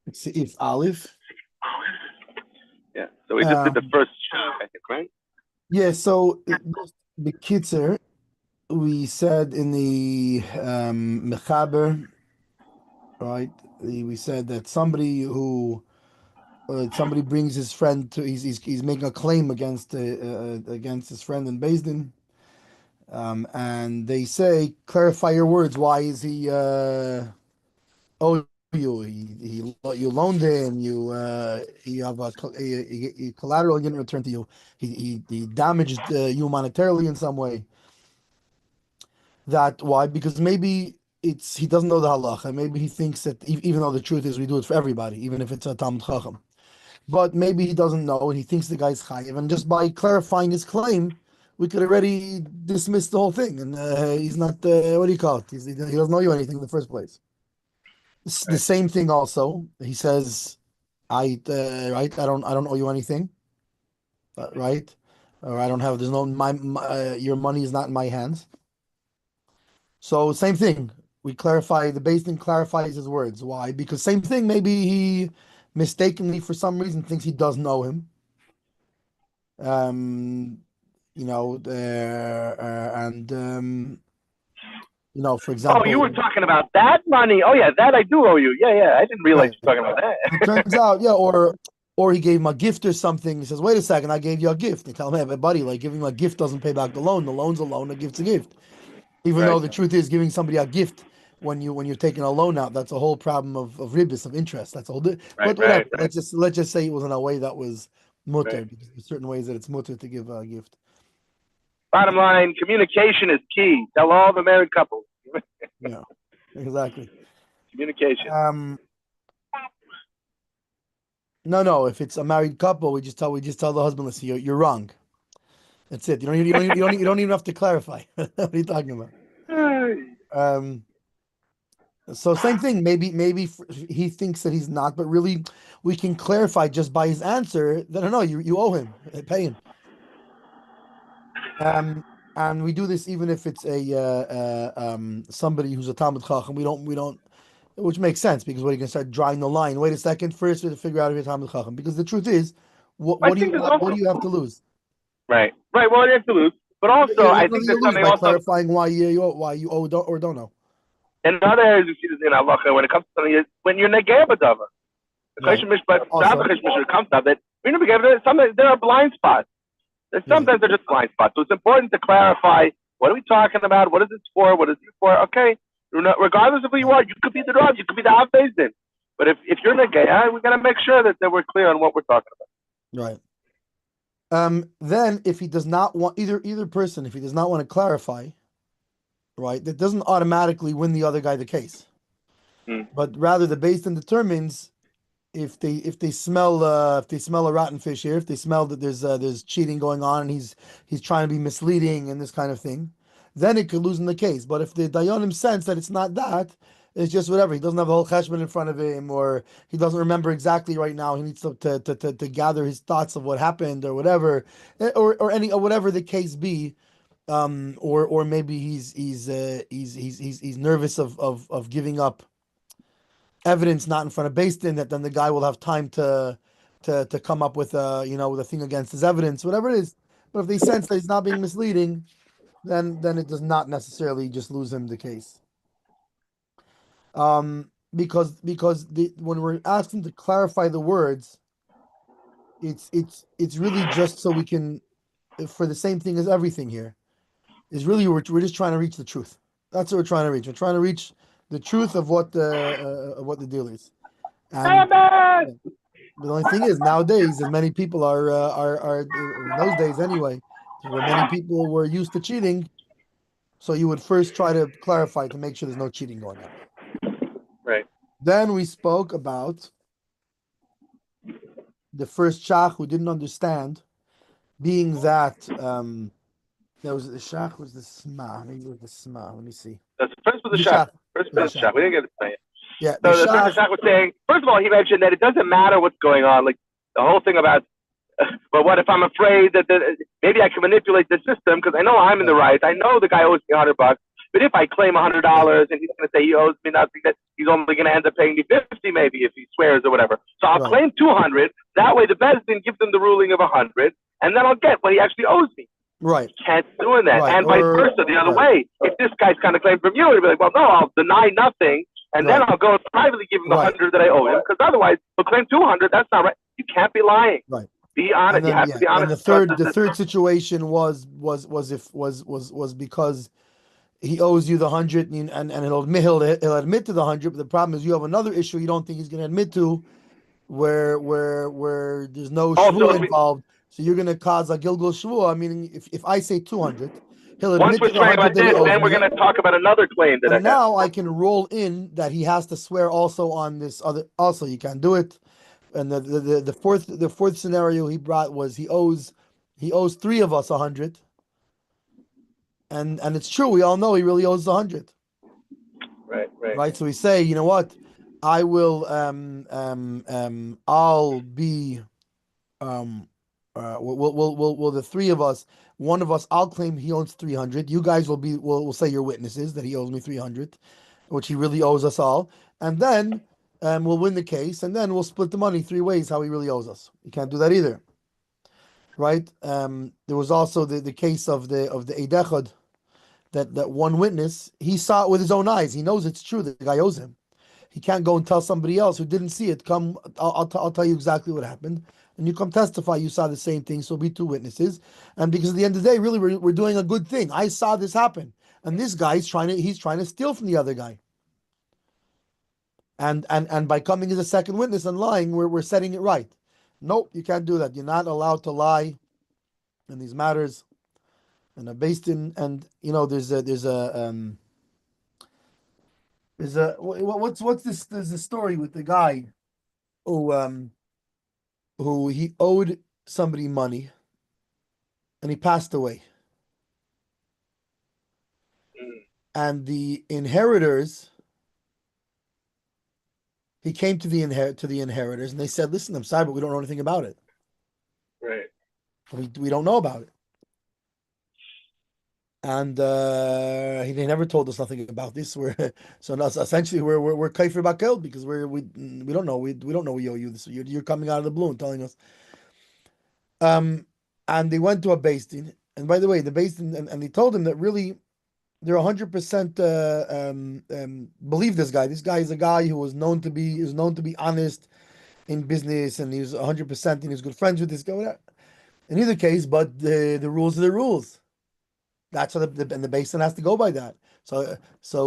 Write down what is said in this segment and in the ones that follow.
It's Aleph. Yeah. So we just did the first shach, I think, right? Yeah, so the Kitzer, we said in the Mechaber, right? We said that somebody brings his friend to he's making a claim against his friend in Beis Din, and they say clarify your words. Why is he owe you? You loaned him. You have a collateral he didn't return to you. He damaged you monetarily in some way. That why? Because maybe it's he doesn't know the halacha. Maybe he thinks that even though the truth is we do it for everybody, even if it's a Talmud Chacham. But maybe he doesn't know and he thinks the guy's chayiv. And just by clarifying his claim, we could already dismiss the whole thing. And he's not what do you call it? He doesn't know you anything in the first place. It's the Right. same thing also. He says, right. I don't owe you anything, right? Or I don't have. There's no your money is not in my hands. So same thing. We clarify the Beis Din clarifies his words. Why? Because same thing. Maybe he mistakenly, for some reason, thinks he does know him. Um, and for Oh, you were example, talking about that money. Oh, yeah, that I do owe you. Yeah, yeah. I didn't realize right. you were talking about It turns that. out, yeah, or he gave him a gift or something. He says, "Wait a second, I gave you a gift." They tell him, "Hey, buddy, like giving a gift doesn't pay back the loan. The loan's a loan, a gift's a gift." Even Right, though the truth is, giving somebody a gift when you're taking a loan out, that's a whole problem of ribis of interest. That's a whole. right, But whatever. right, right, Let's just say it was in a way that was mutter right. because there's certain ways that it's mutter to give a gift. Bottom line, communication is key. Tell all the married couples. Yeah, exactly. Communication. Um, no. If it's a married couple, we just tell the husband, listen, you're wrong. That's it. You don't even have to clarify. What are you talking about? Um, so same thing. Maybe he thinks that he's not, but really, we can clarify just by his answer that no, you owe him, pay him. Um, and we do this even if it's a somebody who's a Talmud Chacham. We don't, which makes sense because what you can start drawing the line. Wait a second, first we have to figure out if you're Talmud Chacham because the truth is, what I what do you think there's what do also you have to lose? right, right. Well, you have to lose, but also You I have think nothing to there's lose something by also clarifying why you owe or don't know. in other areas you see this in halacha when it comes to something when you're negay b'davar. The Right. Choshen Mishpat, the Also, Choshen Mishpat comes of it. When you're negay, sometimes there are blind spots. And right. sometimes they're just blind spots. So it's important to clarify what are we talking about? What is this for? What is it for? Okay, regardless of who you Right. are, you could be the Rav, you could be the Hatzvi-Bais. But if you're the gay, we got to make sure that we're clear on what we're talking about. Right. Then if he does not want either person, if he does not want to clarify, right, that doesn't automatically win the other guy the case. Hmm. But rather the Beis Din determines if they smell a rotten fish here, if they smell that there's cheating going on and he's trying to be misleading and this kind of thing, then it could lose in the case. But if the Dayanim sense that it's not that, it's just whatever. He doesn't have a whole cheshbon in front of him, or he doesn't remember exactly right now. He needs to gather his thoughts of what happened or whatever, or whatever the case be. Or maybe he's nervous of giving up evidence not in front of Beis Din that then the guy will have time to come up with a thing against his evidence, whatever it is. But if they sense that he's not being misleading, then it does not necessarily just lose him the case. Because when we're asking to clarify the words, it's really just so we can for the same thing as everything here is really we're just trying to reach the truth. That's what we're trying to reach. We're trying to reach the truth of what the deal is. And Amen. yeah. But the only thing is, nowadays, as many people are in those days anyway, where many people were used to cheating, so you would first try to clarify to make sure there's no cheating going on. Right. Then we spoke about the first shach who didn't understand, being that there was the shach was the sma, maybe it was the sma. Let me see. That's first was The the shach. shach, First the was the shach. shach. We didn't get to say it. Yeah, the So the first shach. shach was saying, first of all, he mentioned that it doesn't matter what's going on. Like the whole thing about but what if I'm afraid that maybe I can manipulate the system because I know I'm in the Right, right. I know the guy owes me $100. But if I claim $100 and he's going to say he owes me nothing, that he's only going to end up paying me 50 maybe if he swears or whatever. So I'll claim 200. That way the Bezdin gives him the ruling of 100, and then I'll get what he actually owes me. Right. You can't do that. Right. And vice versa, the other way. If this guy's kind of claim from you, he'll be like, well, no, I'll deny nothing, and then I'll go and privately give him the 100 that I owe him, because otherwise he'll claim 200. That's not right. You can't be lying. Right. Be honest. Then, you have to be honest. And the third situation was because he owes you the 100, and he'll admit to the 100. But the problem is you have another issue you don't think he's going to admit to, where there's no shvua involved. So you're going to cause a gilgul shvua. I mean, if I say 200, he'll admit to the 100 that he owes me. Then we're going to talk about another claim that now I can roll in that he has to swear also on this other. Also, you can't do it. And the fourth scenario he brought was he owes three of us 100, and it's true, we all know he really owes 100. Right. So we say, you know what, I will I'll be will the three of us, one of us, I'll claim he owes 300. You guys will say you're witnesses that he owes me 300, which he really owes us all, and then. We'll win the case, and then we'll split the money 3 ways how he really owes us. You can't do that either, right? There was also the case of the Eid Echad, that one witness, he saw it with his own eyes. He knows it's true that the guy owes him. He can't go and tell somebody else who didn't see it. Come, I'll tell you exactly what happened, and you come testify. You saw the same thing, so be 2 witnesses. And because at the end of the day, really, we're doing a good thing. I saw this happen, and this guy's trying to steal from the other guy. And by coming as a second witness and lying, we're setting it right. Nope, you can't do that. You're not allowed to lie in these matters. And based in, and you know, there's a what's this? There's a story with the guy who he owed somebody money, and he passed away, and the inheritors. He came to the inheritors, and they said, "Listen, I'm sorry, but we don't know anything about it. Right? We don't know about it." And they never told us nothing about this. So now essentially we're kaifer Markel because we don't know we don't know we owe you this. You're coming out of the blue and telling us. And they went to a beis din, and by the way, the beis din, and they told him that really. They're 100% believe this guy. This guy is a guy who was known to be honest in business, and he was 100%, and he was good friends with this guy. In either case, but the rules are the rules. That's what and the beis din has to go by that. So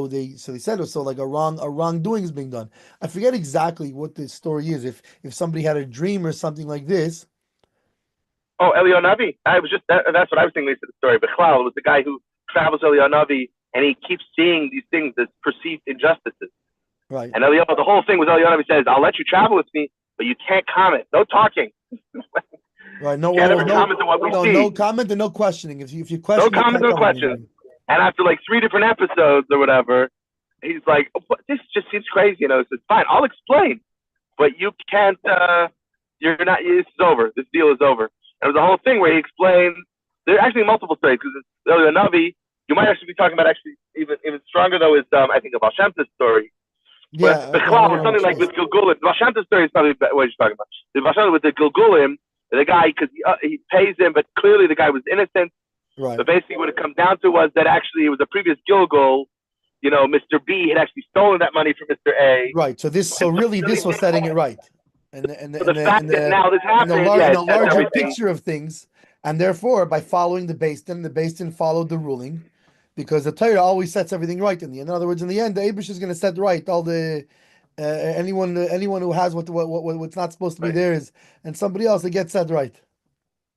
they said so like a wrongdoing is being done. I forget exactly what the story is. If somebody had a dream or something like this. Oh, Elio Navi. That's what I was thinking. To the story, but Kollel was the guy who travels Elio Navi, and he keeps seeing these things as perceived injustices. Right. And Elio, the whole thing with Elio Navi says, "I'll let you travel with me, but you can't comment. No talking." Right. No comment on what we see. No comment and no questioning. If you question, no comment, no questions. And after like 3 different episodes or whatever, he's like, oh, "This just seems crazy." You know, so it's fine. I'll explain, but you can't. You're not. This is over. This deal is over. And it was the whole thing where he explained. There are actually multiple stories because it's Elio Navi. You might actually be talking about even stronger though is I think of Baal Shem Tov's story. Yeah, but Kollel was something like with Gilgulim. Baal Shem Tov's story is probably what you're talking about. The Baal Shem Tov with the Gilgulim, the guy because he pays him, but clearly the guy was innocent. Right. But basically, what it comes down to was that actually it was a previous Gilgul. You know, Mr. B had actually stolen that money from Mr. A. Right. So this was setting it right. And the fact that now this happened, in the larger picture of things. And therefore, by following the beis din followed the ruling, because the Torah always sets everything right in the end. In other words, in the end, the Eibush is going to set right all the anyone who has what's not supposed to be theirs, and somebody else that gets set right.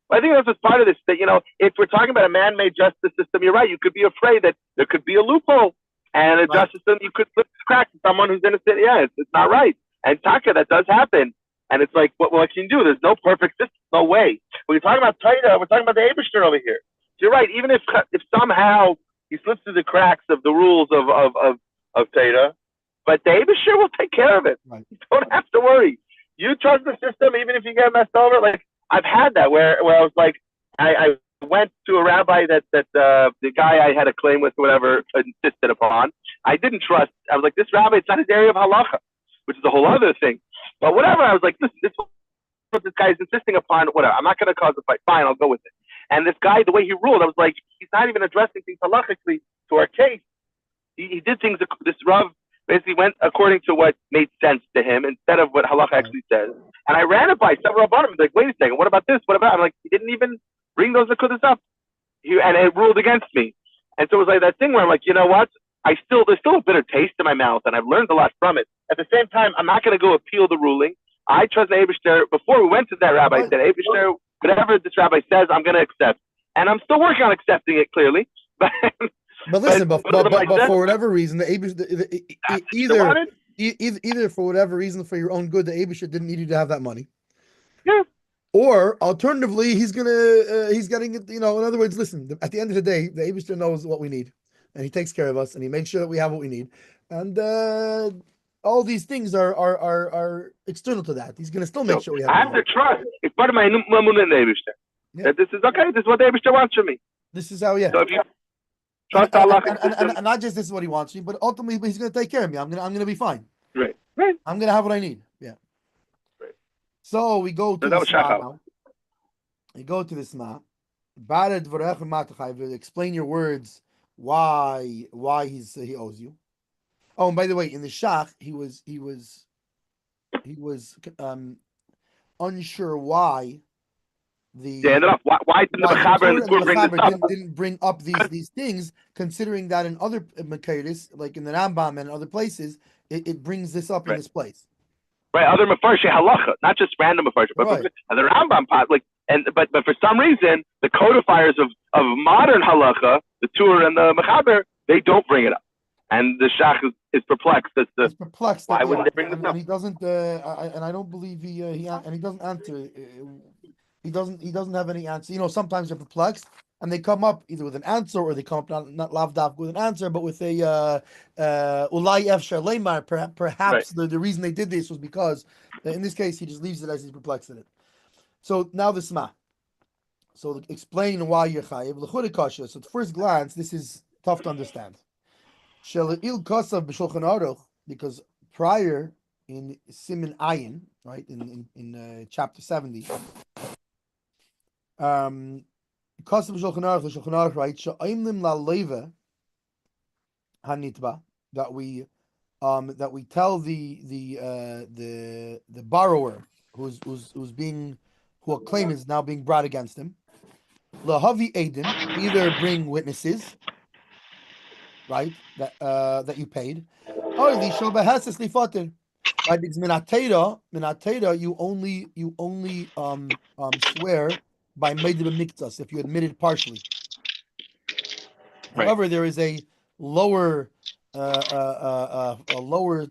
Well, I think that's just part of this. That if we're talking about a man-made justice system, you're right. You could be afraid that there could be a loophole, and a justice system you could slip the cracks to someone who's innocent. Yeah, it's not right. And Taka, that does happen. And it's like, what can you do? There's no perfect system, no way. When you're talking about Torah, we're talking about the Eibishter over here. So you're right. Even if somehow he slips through the cracks of the rules of Torah, but the Eibishter will take care of it. Right. You don't have to worry. You trust the system, even if you get messed over. Like I've had that where I was like, I went to a rabbi that the guy I had a claim with, or whatever, insisted trusted upon. I didn't trust. I was like, this rabbi, it's not his area of halacha, which is a whole other thing. But whatever, I was like, this is what this guy is insisting upon. Whatever, I'm not going to cause a fight. Fine, I'll go with it. And this guy, the way he ruled, I was like, he's not even addressing things halachically to our case. He did things. This Rav basically went according to what made sense to him instead of what halacha actually says. And I ran it by several Rabbanim. Like, wait a second, what about this? What about? I'm like, he didn't even bring those nakudas up. And it ruled against me. And so it was like that thing where I'm like, you know what? There's still a bitter taste in my mouth, and I've learned a lot from it. At the same time, I'm not going to go appeal the ruling. I trust the Eibishter. Before we went to that rabbi, I said, Eibishter, whatever this rabbi says, I'm going to accept. And I'm still working on accepting it, clearly. But listen, but for whatever reason, the Eibishter, either for whatever reason, for your own good, the Eibishter didn't need you to have that money. Yeah. Or alternatively, he's getting it. In other words, listen. At the end of the day, the Eibishter knows what we need, and he takes care of us, and he makes sure that we have what we need. And all these things are external to that. He's going to still make sure we have. I have to trust. It's part of my Mamun in the Eibishter. Yeah. That this is okay. This is what the Eibishter wants from me. This is how. Yeah. So if you trust Allah, and not just this is what he wants me, but ultimately he's going to take care of me. I'm going to be fine. Right. I'm going to have what I need. Yeah. So we go to the Sma now. We go to the Sma. Explain your words. Why he owes you. Oh, and by the way, in the Shach, he was unsure why why didn't the Mechaber didn't bring up these things, considering that in other Makairis, like in the Rambam and other places, it brings this up in this place. Right, other Mefarshei halacha, not just random Mefarshei, but the Rambam part, but for some reason, the codifiers of modern halacha, the Tur and the Mechaber, they don't bring it up, and the Shach is perplexed as to why wouldn't they bring this up? He doesn't, and I don't believe he doesn't answer. He doesn't have any answer. Sometimes they're perplexed, and they come up either with an answer or they come up not lavdav with an answer, but with a ulai efshar leimar. Perhaps the reason they did this was because in this case he just leaves it as he's perplexed in it. So now the Sma. So explain why you're chayiv l'churei kasha. So at first glance, this is tough to understand. Shela'il kasav b'Shulchan Aruch, because prior in Siman Ayin, right in chapter 70. Kasav b'Shulchan Aruch, the Shulchan Aruch, right? Sha'imlim la'leva hanitba, that we tell the borrower who a claim is now being brought against him. Lahavi Aiden, either bring witnesses, right? That you paid. Or lishobahasis lifater. Right, because minatera, you only swear by meidib miktas if you admitted partially. Right. However, there is a lower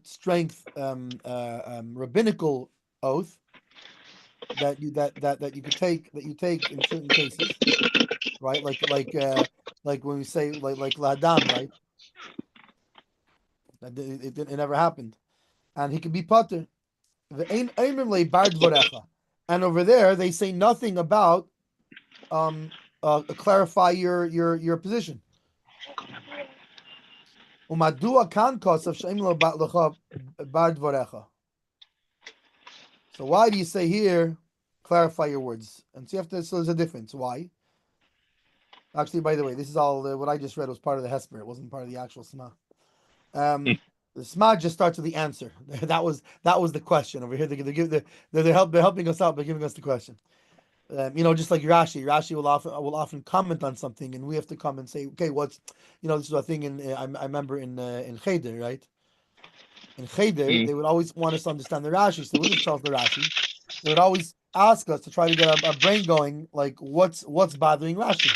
strength rabbinical oath that you take in certain cases, right? Like when we say like ladam, right? It never happened, and he could be pater. And over there they say nothing about clarify your position. So why do you say here, clarify your words? And so there's a difference. Why? Actually, by the way, this is all what I just read was part of the Hesper. It wasn't part of the actual Sma. The Sma just starts with the answer. That was the question over here. They're helping us out by giving us the question. Just like Rashi will often comment on something, and we have to come and say, okay, what's, this is a thing I remember in Cheder, right? In Cheder, they would always want us to understand the Rashi, so they wouldn't tell us the Rashi. They would always ask us to try to get a brain going, like what's bothering Rashi.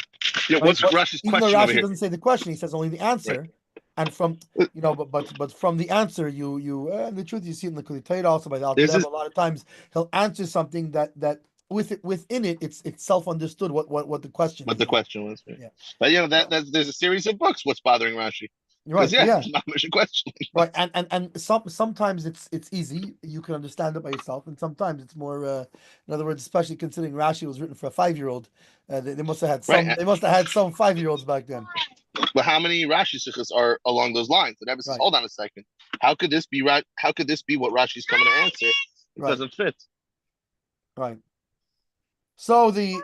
Yeah, what's Rashi's question? Even though Rashi doesn't say the question, he says only the answer. Right. And from but from the answer, you and the truth you see in the Kulitayt also by the Al a lot of times he'll answer something that within it it's self-understood what the question the question was. Right? Yeah. But there's a series of books. What's bothering Rashi? Right. It's not much a question. Right. And sometimes it's easy. You can understand it by yourself, and sometimes it's more. In other words, especially considering Rashi was written for a 5-year-old, they must have had some. Right. They must have had some 5-year-olds back then. But how many Rashi sikhs are along those lines? The Rebbe says, Right. hold on a second. How could this be right? How could this be what Rashi's coming to answer? It Right. doesn't fit. Right. So the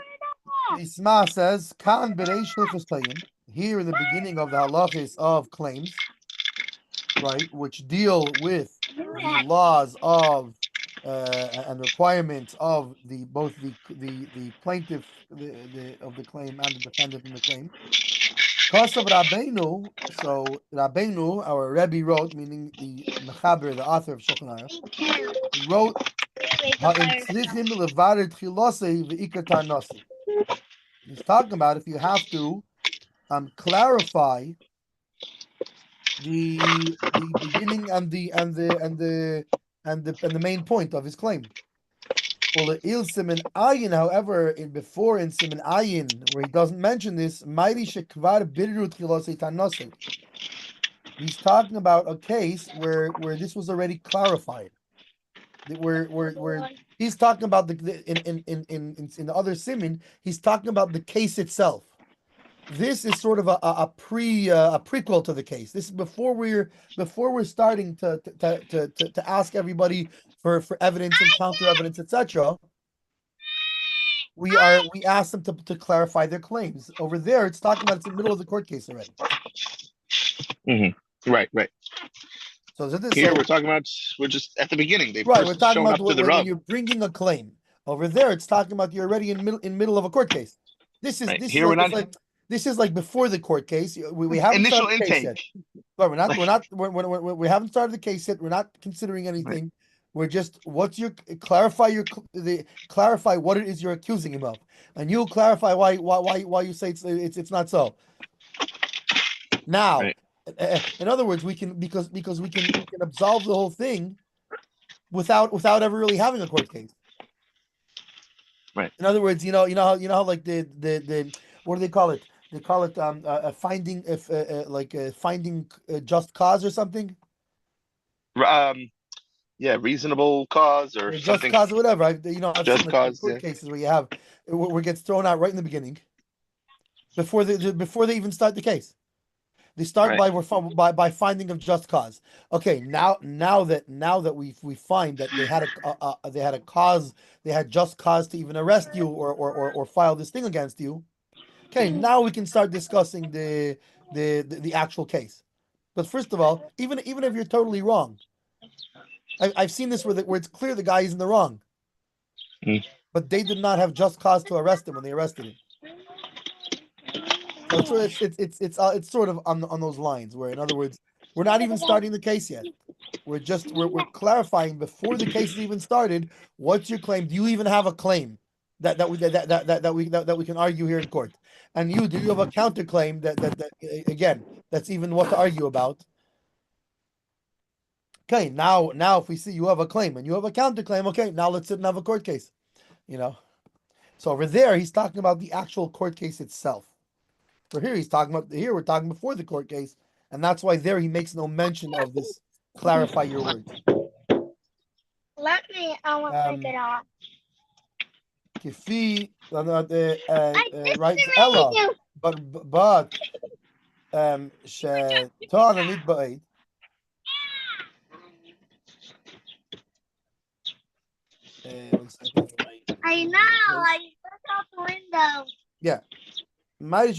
Sma says, Kan Bereish Hilchos Tayim, here in the beginning of the halachis of claims, right, which deal with the laws of and requirements of both the plaintiff of the claim and the defendant in the claim. Kosav Rabbeinu, so Rabbeinu, our Rebbe wrote, meaning the Mechaber, the author of Shulchan Aruch, he wrote, he's talking about if you have to clarify the beginning and the main point of his claim. Well, il simin ayin, however, before in simin ayin, where he doesn't mention this, he's talking about a case where this was already clarified. Where he's talking about in the other simin, he's talking about the case itself. This is sort of a prequel to the case. This is before we're starting to ask everybody for evidence and counter evidence, etc. We ask them to clarify their claims. Over there, it's talking about it's in the middle of the court case already. Mm-hmm. Right. So here we're talking about we're just at the beginning. They right. We're talking about when you're bringing a claim. Over there, it's talking about you're already in middle of a court case. This is right. this here is we're not. This is like before the court case. We haven't initial started the case intake. yet. But we haven't started the case yet. We're not considering anything. Right. We're just clarify what it is you're accusing him of, and you'll clarify why you say it's not so. Now, right. In other words, we can because we can absolve the whole thing without ever really having a court case. Right. In other words, you know how like the what do they call it? They call it finding just cause or something. Yeah, reasonable cause or just something. Cause or whatever. I've just seen cause court cases where you have where it gets thrown out right in the beginning, before they even start the case. They start right. by finding of just cause. Okay, now that we find that they had a cause, they had just cause to even arrest you or file this thing against you. Okay, now we can start discussing the actual case. But first of all, even if you're totally wrong, I've seen this where it's clear the guy is in the wrong, but they did not have just cause to arrest him when they arrested him. So it's sort of on those lines where, in other words, we're not even starting the case yet. We're clarifying before the case is even started. What's your claim? Do you even have a claim that we can argue here in court? And do you have a counterclaim that again that's even what to argue about? Okay, now if we see you have a claim and you have a counterclaim, okay, now let's sit and have a court case. So over there he's talking about the actual court case itself. For here we're talking before the court case, and that's why there he makes no mention of this. Clarify your words. Let me. I want to take it off. Kifi, right? Ella, but Toen Venitan. I know. I looked out the window. Yeah. Say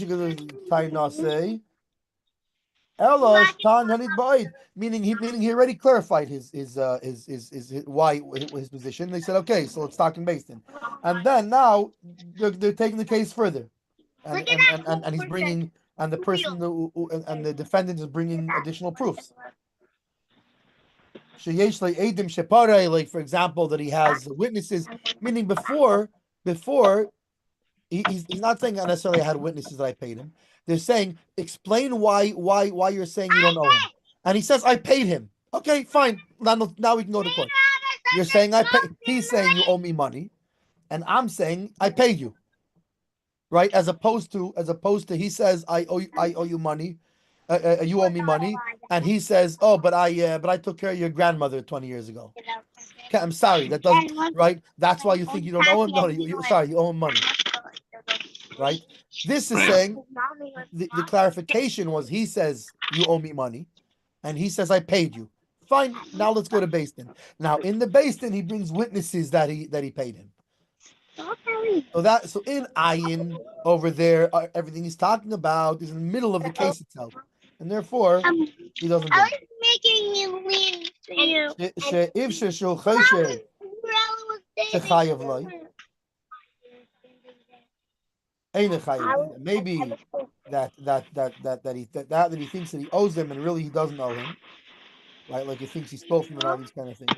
Ella Toen Venitan, meaning he already clarified his why his position. They said, okay, so it's talking based in, and then now they're taking the case further, and he's bringing, and the person and the defendant is bringing additional proofs. Like for example, that he has witnesses, meaning before. He's not saying necessarily I had witnesses that I paid him. They're saying, explain why you're saying you don't owe him. And he says, I paid him. Okay, fine. Now we can go to court. You're saying I pay. He's saying you owe me money, and I'm saying I paid you. Right? As opposed to he says I owe you money. You owe me money, and he says, oh, but I took care of your grandmother 20 years ago. Okay, I'm sorry. That doesn't right. That's why you think you don't owe him. No, you owe him money. Right? This is saying the clarification was he says you owe me money, and he says I paid you. Fine. Now let's go to Beis Din. Now in the Beis Din he brings witnesses that he paid him. So in Ayin over there, everything he's talking about is in the middle of the case itself, and therefore he doesn't. I was making you lean to you. If sheshul chosher shechayav loy, ain't a chayav. Maybe that he thinks that he owes them, and really he doesn't owe him, right? Like he thinks he stole from him and all these kind of things.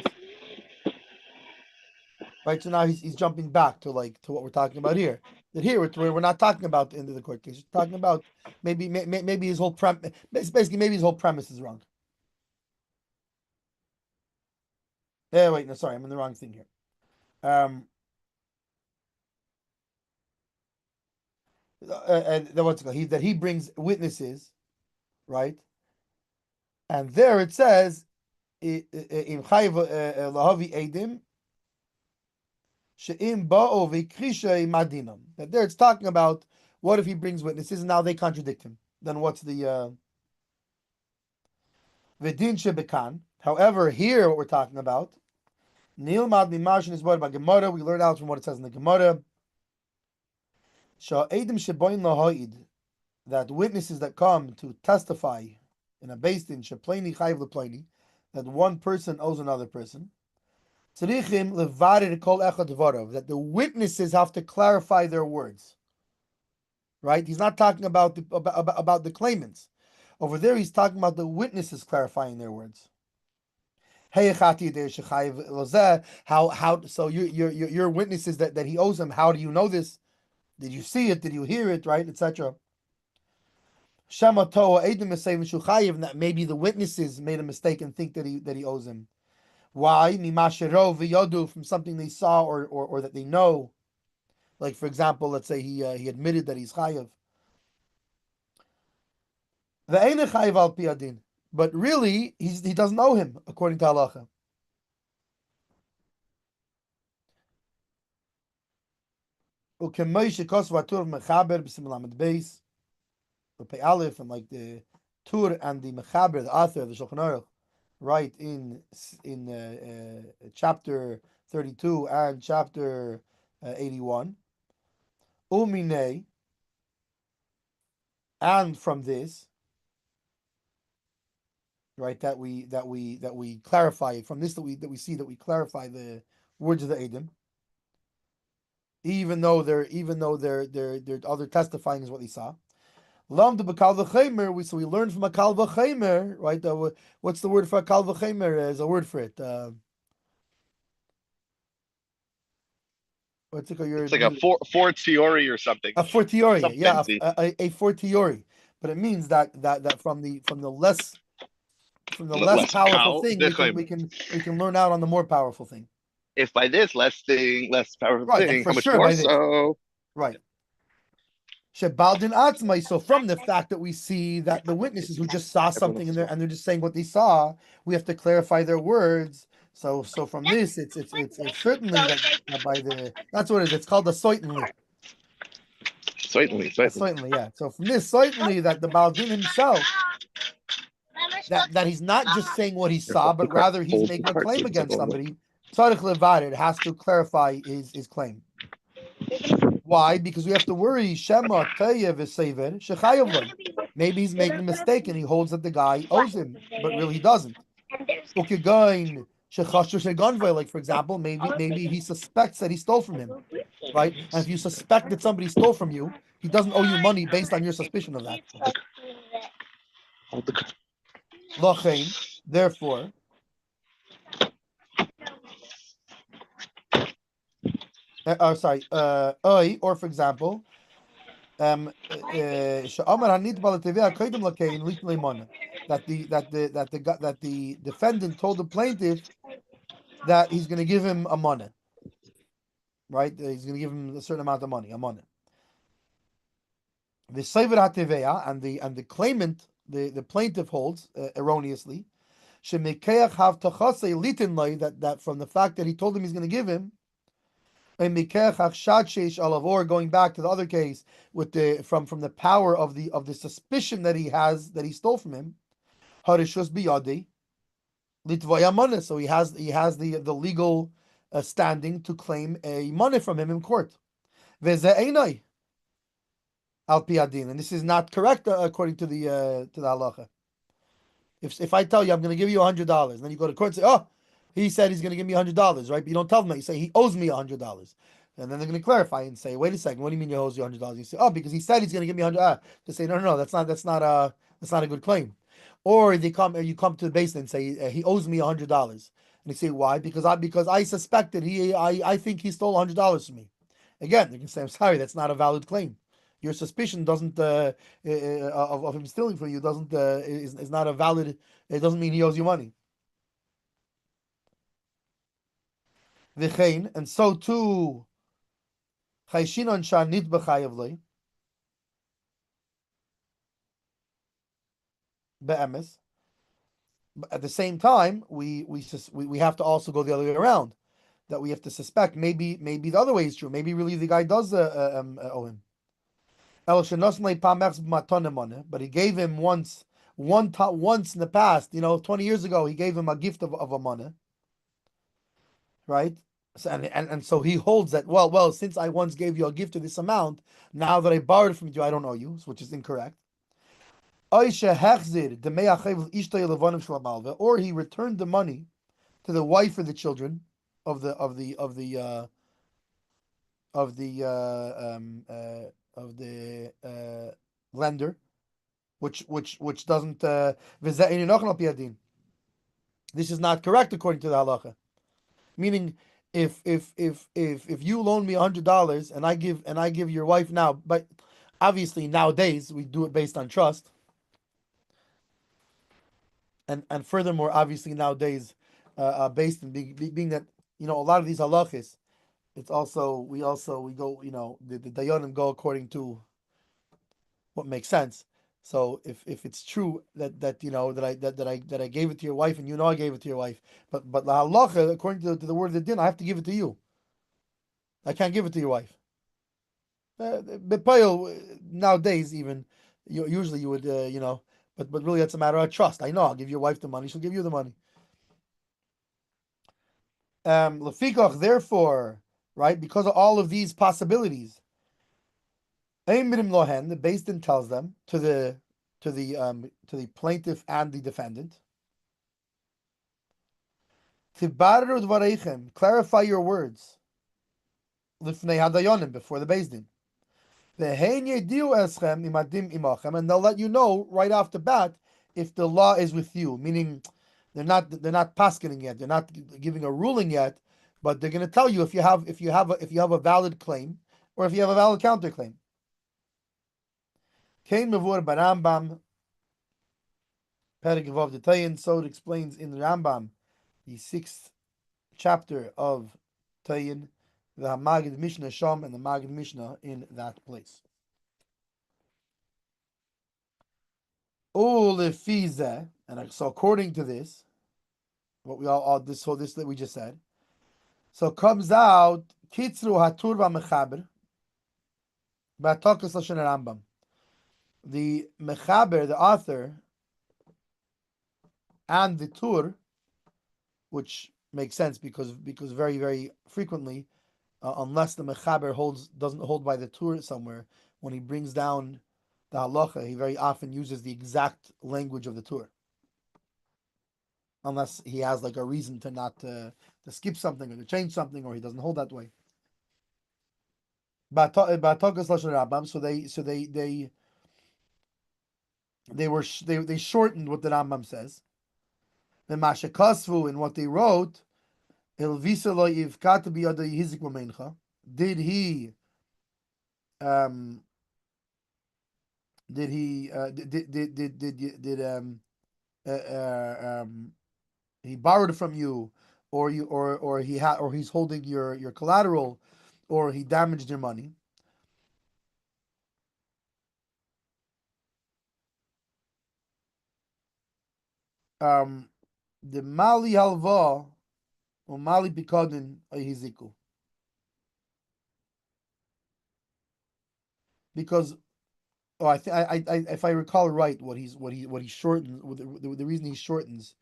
Right, so now he's jumping back to what we're talking about here. That here we're not talking about the end of the court case. We're talking about maybe his whole basically maybe his whole premise is wrong. Wait, no, sorry, I'm in the wrong thing here. What's it called? That he brings witnesses, right? And there it says, "Im chayiv lahavi edim." That there it's talking about what if he brings witnesses and now they contradict him. Then what's the Vidin shebekan? However, here what we're talking about, Nilmad mimashin is what about Gemara. We learn out from what it says in the Gemara. That witnesses that come to testify in a Beis Din shepleni chayiv lepleni, that one person owes another person. That the witnesses have to clarify their words. Right? He's not talking about the claimants. Over there, he's talking about the witnesses clarifying their words. How so your witnesses that he owes them, how do you know this? Did you see it? Did you hear it? Right? Etc. That maybe the witnesses made a mistake and think that he owes him. Why? From something they saw or that they know. Like, for example, let's say he admitted that he's chayav. But really, he doesn't owe him, according to halacha. And like the Tur and the Mechaber, the author of the Shulchan Aruch, right in chapter 32 and chapter 81. Umine, and from this, right, that we clarify from this that we see that we clarify the words of the Edom, even though they're other testifying is what they saw. So we learn from a kal v'chemer, right? What's the word for a kal v'chemer? There's a word for it. What's it called? It's like a fortiori or something. A fortiori, Something yeah, fancy. a fortiori. But it means that from the less powerful thing we can learn out on the more powerful thing. If by this less powerful Right, thing, for how much sure more by this. so? Right. Shebaldin atzmai. So from the fact that we see that the witnesses who just saw something in there and they're just saying what they saw, we have to clarify their words. So from this, it's certainly that by the that's what it is. It's called the certainly. Certainly, yeah. So from this, certainly that the Baldin himself, that he's not just saying what he saw, but rather he's making a claim against somebody. Tzarich levared has to clarify his claim. Why? Because we have to worry. Shema tayev v'sever shechayav lo. Maybe he's making a mistake and he holds that the guy owes him, but really he doesn't. Ukegain shechasher sheganvei, like for example, maybe he suspects that he stole from him, right? And if you suspect that somebody stole from you, he doesn't owe you money based on your suspicion of that. Lochein, therefore. Or for example, that the defendant told the plaintiff that he's going to give him a money, right? He's going to give him a certain amount of money, a money. The Sever HaTeveya and the claimant, the plaintiff holds erroneously, that from the fact that he told him he's going to give him, Or going back to the other case with the from the power of the suspicion that he has that he stole from him. Harishus biyadi litvaya. So he has the legal standing to claim a money from him in court. Veze einai al piadin, and this is not correct according to the halacha. If I tell you I'm going to give you $100, and then you go to court and say, oh, he said he's going to give me $100, right? But you don't tell them that. You say he owes me $100, and then they're going to clarify and say, wait a second, what do you mean he owes you $100? You say, oh, because he said he's going to give me $100. They say, no, that's not a good claim. Or you come to the basement and say he owes me $100, and they say why? Because I suspected I think he stole $100 from me. Again, you can say I'm sorry, that's not a valid claim. Your suspicion doesn't of him stealing from you doesn't is not a valid. It doesn't mean he owes you money. V'chein, and so too chayshinon shanit b'chayav lei be'emes. But at the same time, we have to also go the other way around. That we have to suspect maybe the other way is true. Maybe really the guy does owe him. But he gave him once in the past, 20 years ago, he gave him a gift of a money, right? So, and so he holds that, well, since I once gave you a gift of this amount, now that I borrowed it from you, I don't owe you, which is incorrect. Or he returned the money to the wife or the children of the lender, which doesn't this is not correct according to the halacha. Meaning, if you loan me $100 and I give your wife now, but obviously nowadays we do it based on trust, and furthermore, obviously nowadays, based on being that a lot of these halachas, it's also we go the dayanim go according to what makes sense. So if it's true that I gave it to your wife and I gave it to your wife, but the halacha according to the word of the din, I have to give it to you. I can't give it to your wife. Nowadays even usually you would but really that's a matter of trust. I know I'll give your wife the money; she'll give you the money. Lefikach, therefore, right, because of all of these possibilities, the Beis Din tells them to the plaintiff and the defendant, clarify your words lifnei hadayonim, before the Beis Din. And they'll let you know right off the bat if the law is with you, meaning they're not paskening yet, they're not giving a ruling yet, but they're going to tell you if you have a valid claim or if you have a valid counterclaim. Kein mevur barambam Perek Vav Tayin, so it explains in Rambam, the 6th chapter of Tayin, the Magid Mishnah Sham and the Magid Mishnah in that place. Ulefize, and so according to this, what we all this that we just said, so comes out Kitzru Hatur VaMechaber Ba'Tokas Lashon Rambam. The Mechaber, the author, and the Tur, which makes sense because very, very frequently, unless the Mechaber doesn't hold by the Tur somewhere, when he brings down the halacha, he very often uses the exact language of the Tur, unless he has like a reason to not to skip something or to change something, or he doesn't hold that way. So they shortened what the Rambam says. The Mashakasvu, in what they wrote, did he he borrowed it from you, or he's holding your collateral, or he damaged your money. The Mali Halva or Mali Pikadin Hiziku. because I think if I recall right, what he shortens, the reason he shortens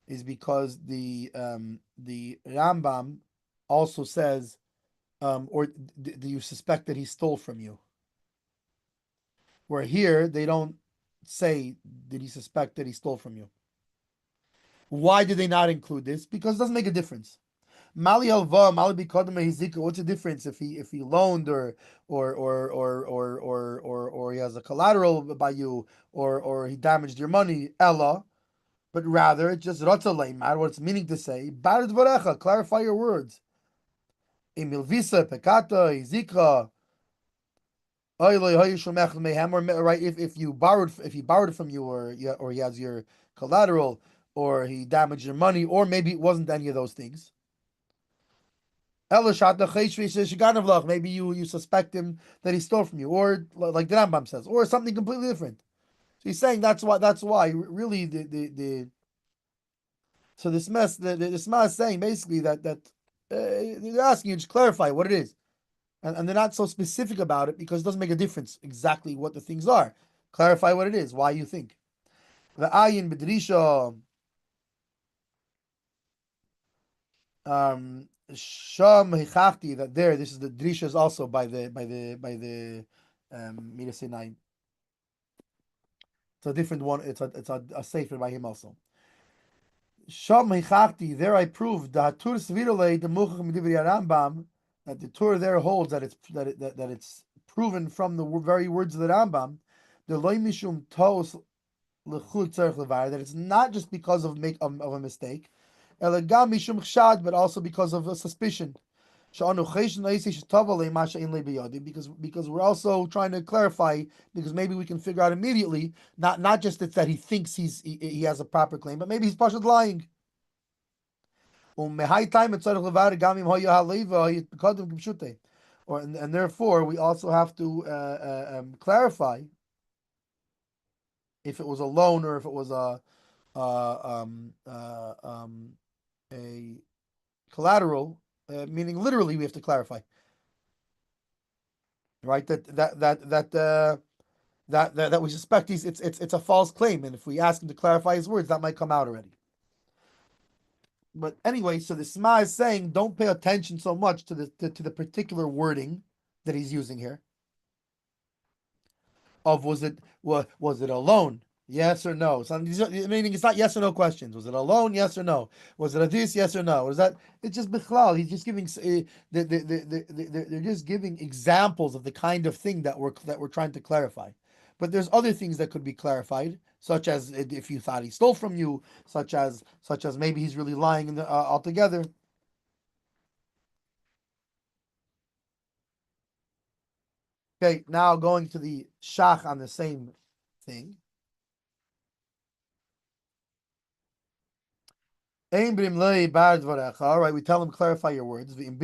is because the Rambam also says, or do you suspect that he stole from you? Where here they don't say, did he suspect that he stole from you? Why did they not include this? Because it doesn't make a difference. Mali halva, mali bikodem hizika. What's the difference if he loaned or he has a collateral by you or he damaged your money? Ella, but rather it's just rotza leimar. What it's meaning to say? Bar dvarecha. Clarify your words. Emilvisa pekata hizika. Or right, if he borrowed from you, or he has your collateral, or he damaged your money, or maybe it wasn't any of those things. Maybe you suspect him that he stole from you, or like the Rambam says, or something completely different. So he's saying that's why really the so this mess the Sma is saying basically that they're asking you to clarify what it is. And they're not so specific about it because it doesn't make a difference exactly what the things are. Clarify what it is, why you think. The ayin b'drisha sham hichachti, that there, this is the drisha is also by the Midas Sinai. It's a different one. It's a sefer by him also. Sham hichachti, there I proved that tur svirole the muchach midivri Rambam, that the Torah there holds that it's proven from the very words of the Rambam, the loy mishum tos lechut tzarich levar, that it's not just because of a mistake, elegam mishum chshad, but also because of a suspicion. Because we're also trying to clarify, because maybe we can figure out immediately, not just it's that he thinks he has a proper claim, but maybe he's partially lying. And therefore we also have to clarify if it was a loan or if it was a collateral, meaning literally we have to clarify, right? That we suspect it's a false claim, and if we ask him to clarify his words, that might come out already. But anyway, so the Sma is saying don't pay attention so much to the particular wording that he's using here. Of was it a loan? Yes or no? So, meaning it's not yes or no questions. Was it a loan? Yes or no? Was it a this? Yes or no? Was that? It's just bichlal. He's just giving. They're just giving examples of the kind of thing that we're trying to clarify. But there's other things that could be clarified, such as if you thought he stole from you, such as maybe he's really lying altogether. Okay, now going to the shach on the same thing. All right, we tell him clarify your words. Edim.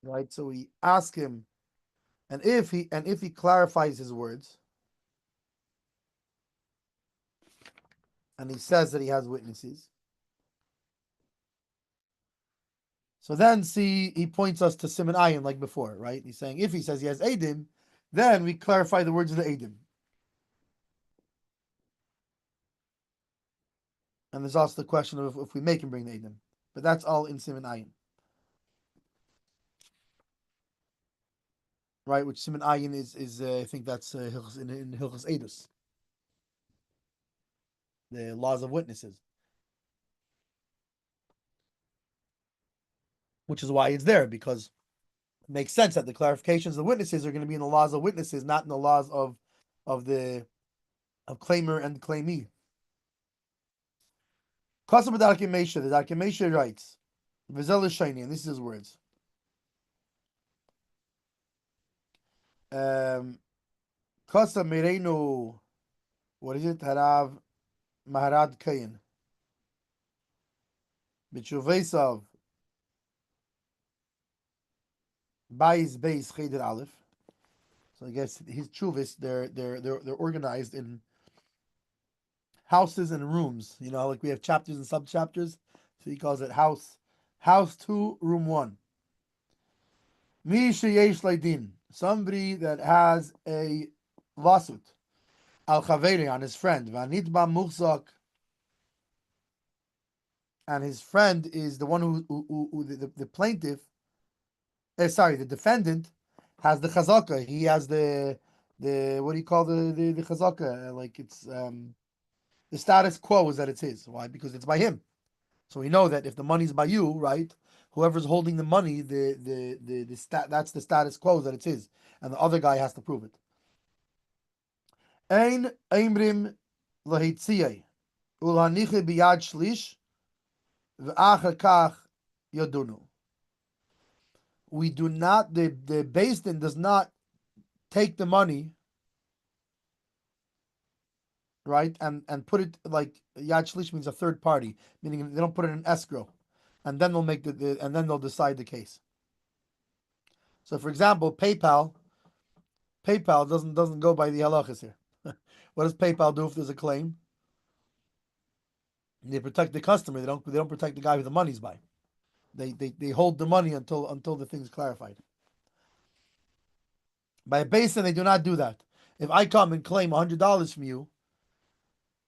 Right, so we ask him, and if he clarifies his words, and he says that he has witnesses, so then he points us to Siman Ayin like before, right? He's saying if he says he has Edim, then we clarify the words of the Edim. And there's also the question of if we make him bring the Edim, but that's all in Siman Ayin. Right, which Siman Ayin is I think that's in Hilchos Edus, the laws of witnesses, which is why it's there, because it makes sense that the clarifications of the witnesses are going to be in the laws of witnesses, not in the laws of claimer and claimee. Kasam Darke Mesha, the Darke Mesha writes, Vizel Shiny, and this is his words. Kasam Mereinu, what is it? Harav Maharad Kayin. B'tshuvesav Bais Beis Cheder Aleph. So I guess his chuvis, they're organized in houses and rooms. You know, like we have chapters and sub chapters. So he calls it house 2, room 1. Mi sheyesh leidin, somebody that has a lawsuit al chaveri, on his friend, v'anitba muchzak, and his friend is the one who the plaintiff, the defendant has the chazaka. He has the what do you call the chazaka? Like it's the status quo is that it's his. Why? Because it's by him. So we know that if the money's by you, right? Whoever's holding the money, that's the status quo that it's his, and the other guy has to prove it. Ein Eimrim lahitziye ulhaniche biyad shlish v'achar kach yodunu. We do not, the Beis Din does not take the money, right, and put it like yad shlish means a third party, meaning they don't put it in escrow, and then they'll make and then they'll decide the case. So, for example, PayPal doesn't go by the halachas here. What does PayPal do if there's a claim? They protect the customer. They don't protect the guy who the money's by. They hold the money until the thing's clarified. By a Beis Din, they do not do that. If I come and claim $100 from you,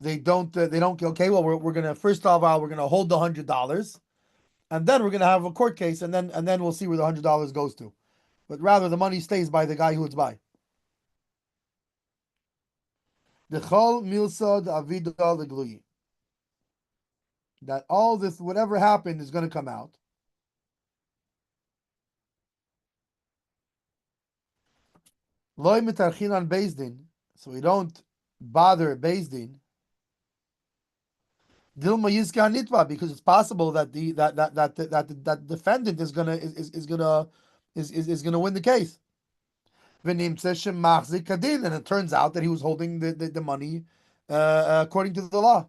they don't okay. Well, we're gonna first of all we're gonna hold the $100, and then we're gonna have a court case, and then we'll see where the $100 goes to. But rather, the money stays by the guy who it's by. The chol milsa avida legluyi. That all this, whatever happened, is going to come out. Loy mitarchin on Beis Din, so we don't bother Beis Din. Dilma yizka nitva, because it's possible that that defendant is gonna win the case. And it turns out that he was holding the money according to the law.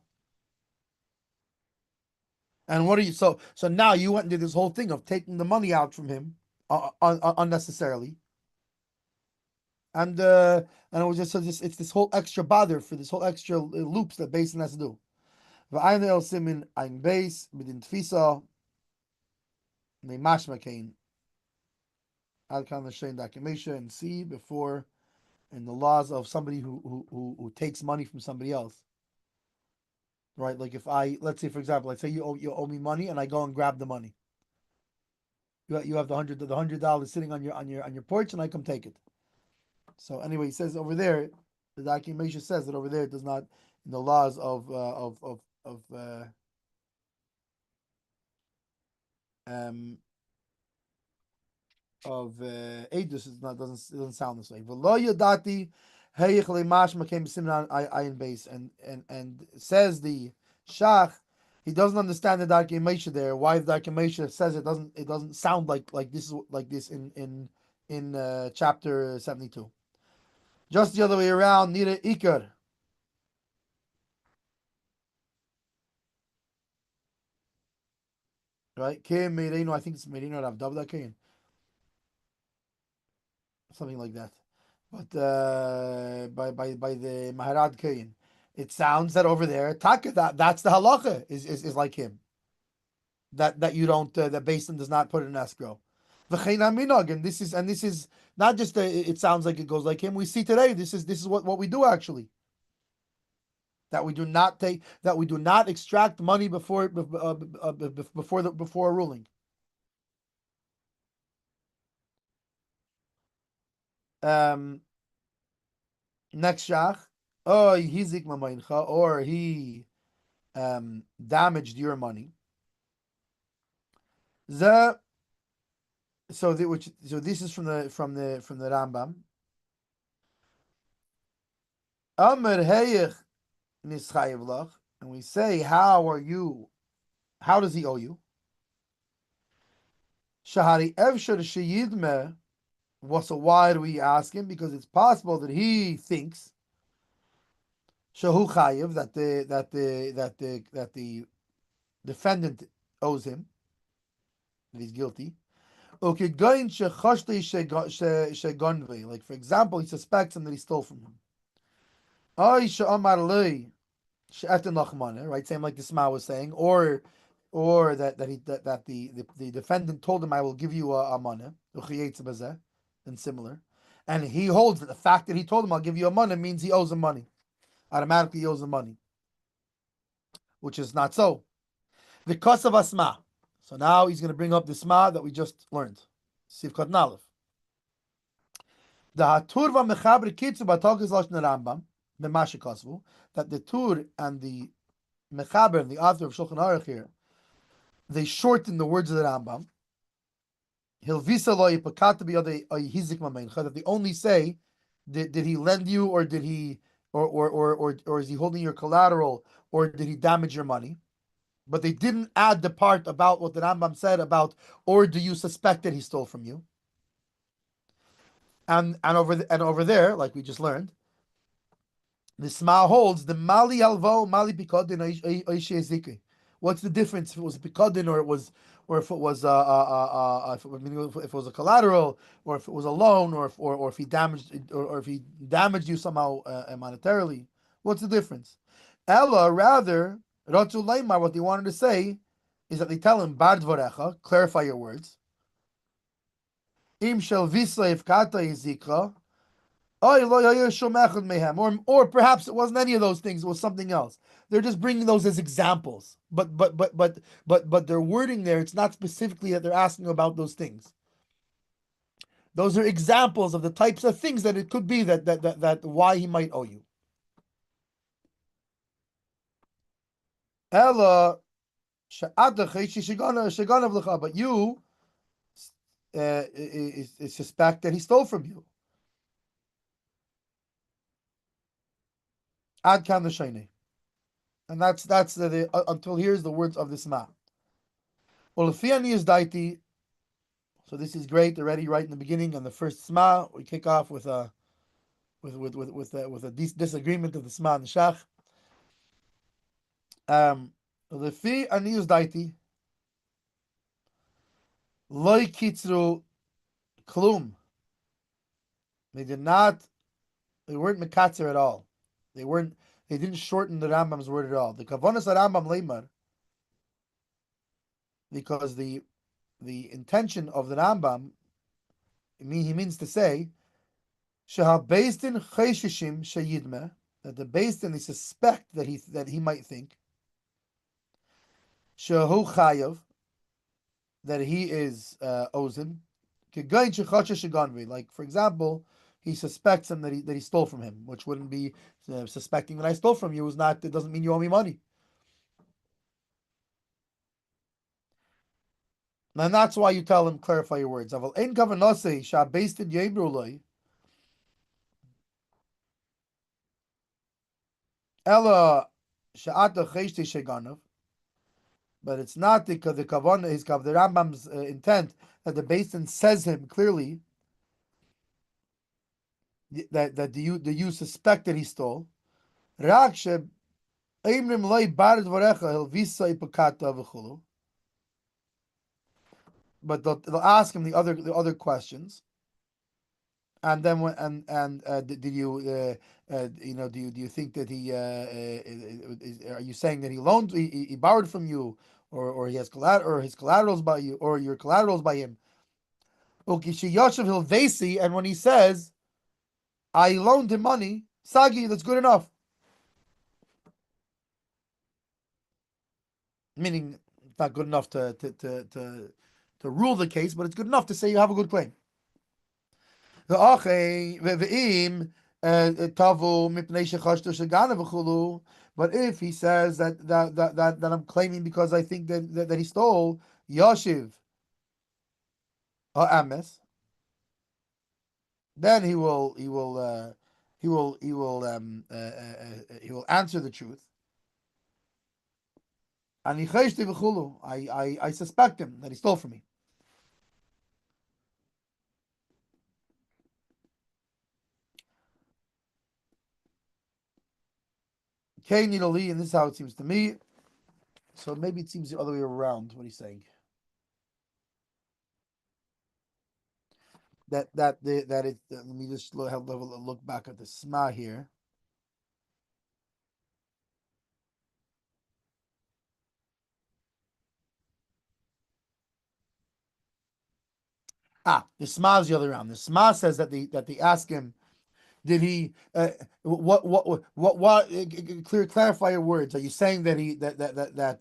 And what are you? So now you went and did this whole thing of taking the money out from him unnecessarily, and it was just it's this whole extra bother for this whole extra loops that Beis Din has to do. V'ayin el simin ein beis b'din tfisa ne'mashma kain ad kan l'shein dakimisha, and see before in the laws of somebody who takes money from somebody else. Right, like if let's say for example, let's say you owe me money and I go and grab the money. You have the $100 sitting on your porch and I come take it. So anyway, he says over there, the documentation says that over there it does not, in the laws of Edus, it doesn't sound this way. V'lo yodati heyich le'mashma came b'simon ayin beis, and says the Shach, he doesn't understand the documentation there. Why the documentation says it doesn't sound like this in chapter 72. Just the other way around, nira ikar. Right? Kim Meireno, I think it's Meireno Rav Davda Kain. Something like that. But by the Maharad Kain. It sounds that over there, Taka, that's the halacha, is like him. That you don't that Beis Din does not put in escrow. And this is not just it sounds like it goes like him. We see today this is what we do actually. That we do not extract money before a ruling. Next shach, oh hizik mamayincha, or he damaged your money. So this is from the Rambam. Amar heyich nischayev lach, and we say, how does he owe you? Shahari evshar sheyidme. So why do we ask him? Because it's possible that he thinks shahu chayev, that the defendant owes him, that he's guilty. Okay, going like for example, he suspects him that he stole from him. Right, same like the Sma was saying, or that the defendant told him, "I will give you a money," and similar, and he holds that the fact that he told him, "I'll give you a money," means he owes him money, automatically he owes him money, which is not so. The cost of asma. So now he's going to bring up the Sma that we just learned. Sivkot Nalef. The Haturva Mechaber Kitzu Batokis Lashon Rambam, the Mashikosvu, that the Tur and the Mechaber, the author of Shulchan Aruch here, they shorten the words of the Rambam. Hilvisa lo yipakata biyadei hizik mameincha, that they only say, did he lend you, or did he, or is he holding your collateral, or did he damage your money? But they didn't add the part about what the Rambam said about, or do you suspect that he stole from you? And over there, like we just learned, the Sma holds the Mali Alvo, Mali Pikodin, Oishie Ziki. What's the difference if it was Pikodin, or if it was if it was a collateral, or if it was a loan, or if he damaged you somehow monetarily? What's the difference? Ella, rather, Ratu Leimar, what they wanted to say is that they tell him Bar Dvorecha, clarify your words. Im shel Visla Kata Yizikra. Or perhaps it wasn't any of those things, it was something else. They're just bringing those as examples. But their wording there, it's not specifically that they're asking about those things. Those are examples of the types of things that it could be that why he might owe you. Ella, but you suspect that he stole from you. Ad kan the shayne. And that's the until here's the words of the Sma. Well, Fiani is daiti. So this is great already, right in the beginning on the first Sma. We kick off with a disagreement of the Sma and the Shach. Lefi ani is daiti. Loi kitzru klum. They weren't mekatzer at all. They didn't shorten the Rambam's word at all. The kavanas Rambam leimar, because the intention of the Rambam, he means to say, shehal beistin cheshishim sheyidme, that the beistin they suspect that he might think, shehu chayav, that he is ozim, kegain shechacha sheganvi, like for example, he suspects him that he stole from him, which wouldn't be suspecting that I stole from you. It doesn't mean you owe me money. And that's why you tell him, clarify your words. Aval ein kavanase sha beistin yebru loy ella she'ata cheshte sheganav. But it's not the kavanah, the Rambam's intent that the Basin says him clearly that you suspect that he stole. But they'll ask him the other questions, and then did you do you think that he are you saying that he borrowed from you, or he has collateral, or his collaterals by you, or your collaterals by him? And when he says, I loaned him money, Sagi, that's good enough. Meaning, it's not good enough to rule the case, but it's good enough to say you have a good claim. But if he says that I'm claiming because I think that he stole, Yoshiv Ames, then he will answer the truth. And I suspect him that he stole from me. K Nidali, and this is how it seems to me. So maybe it seems the other way around what he's saying. that it. Let me just have a look back at the Sma here. The Sma is the other round. The Sma says that they ask him, did he what clarify your words? Are you saying that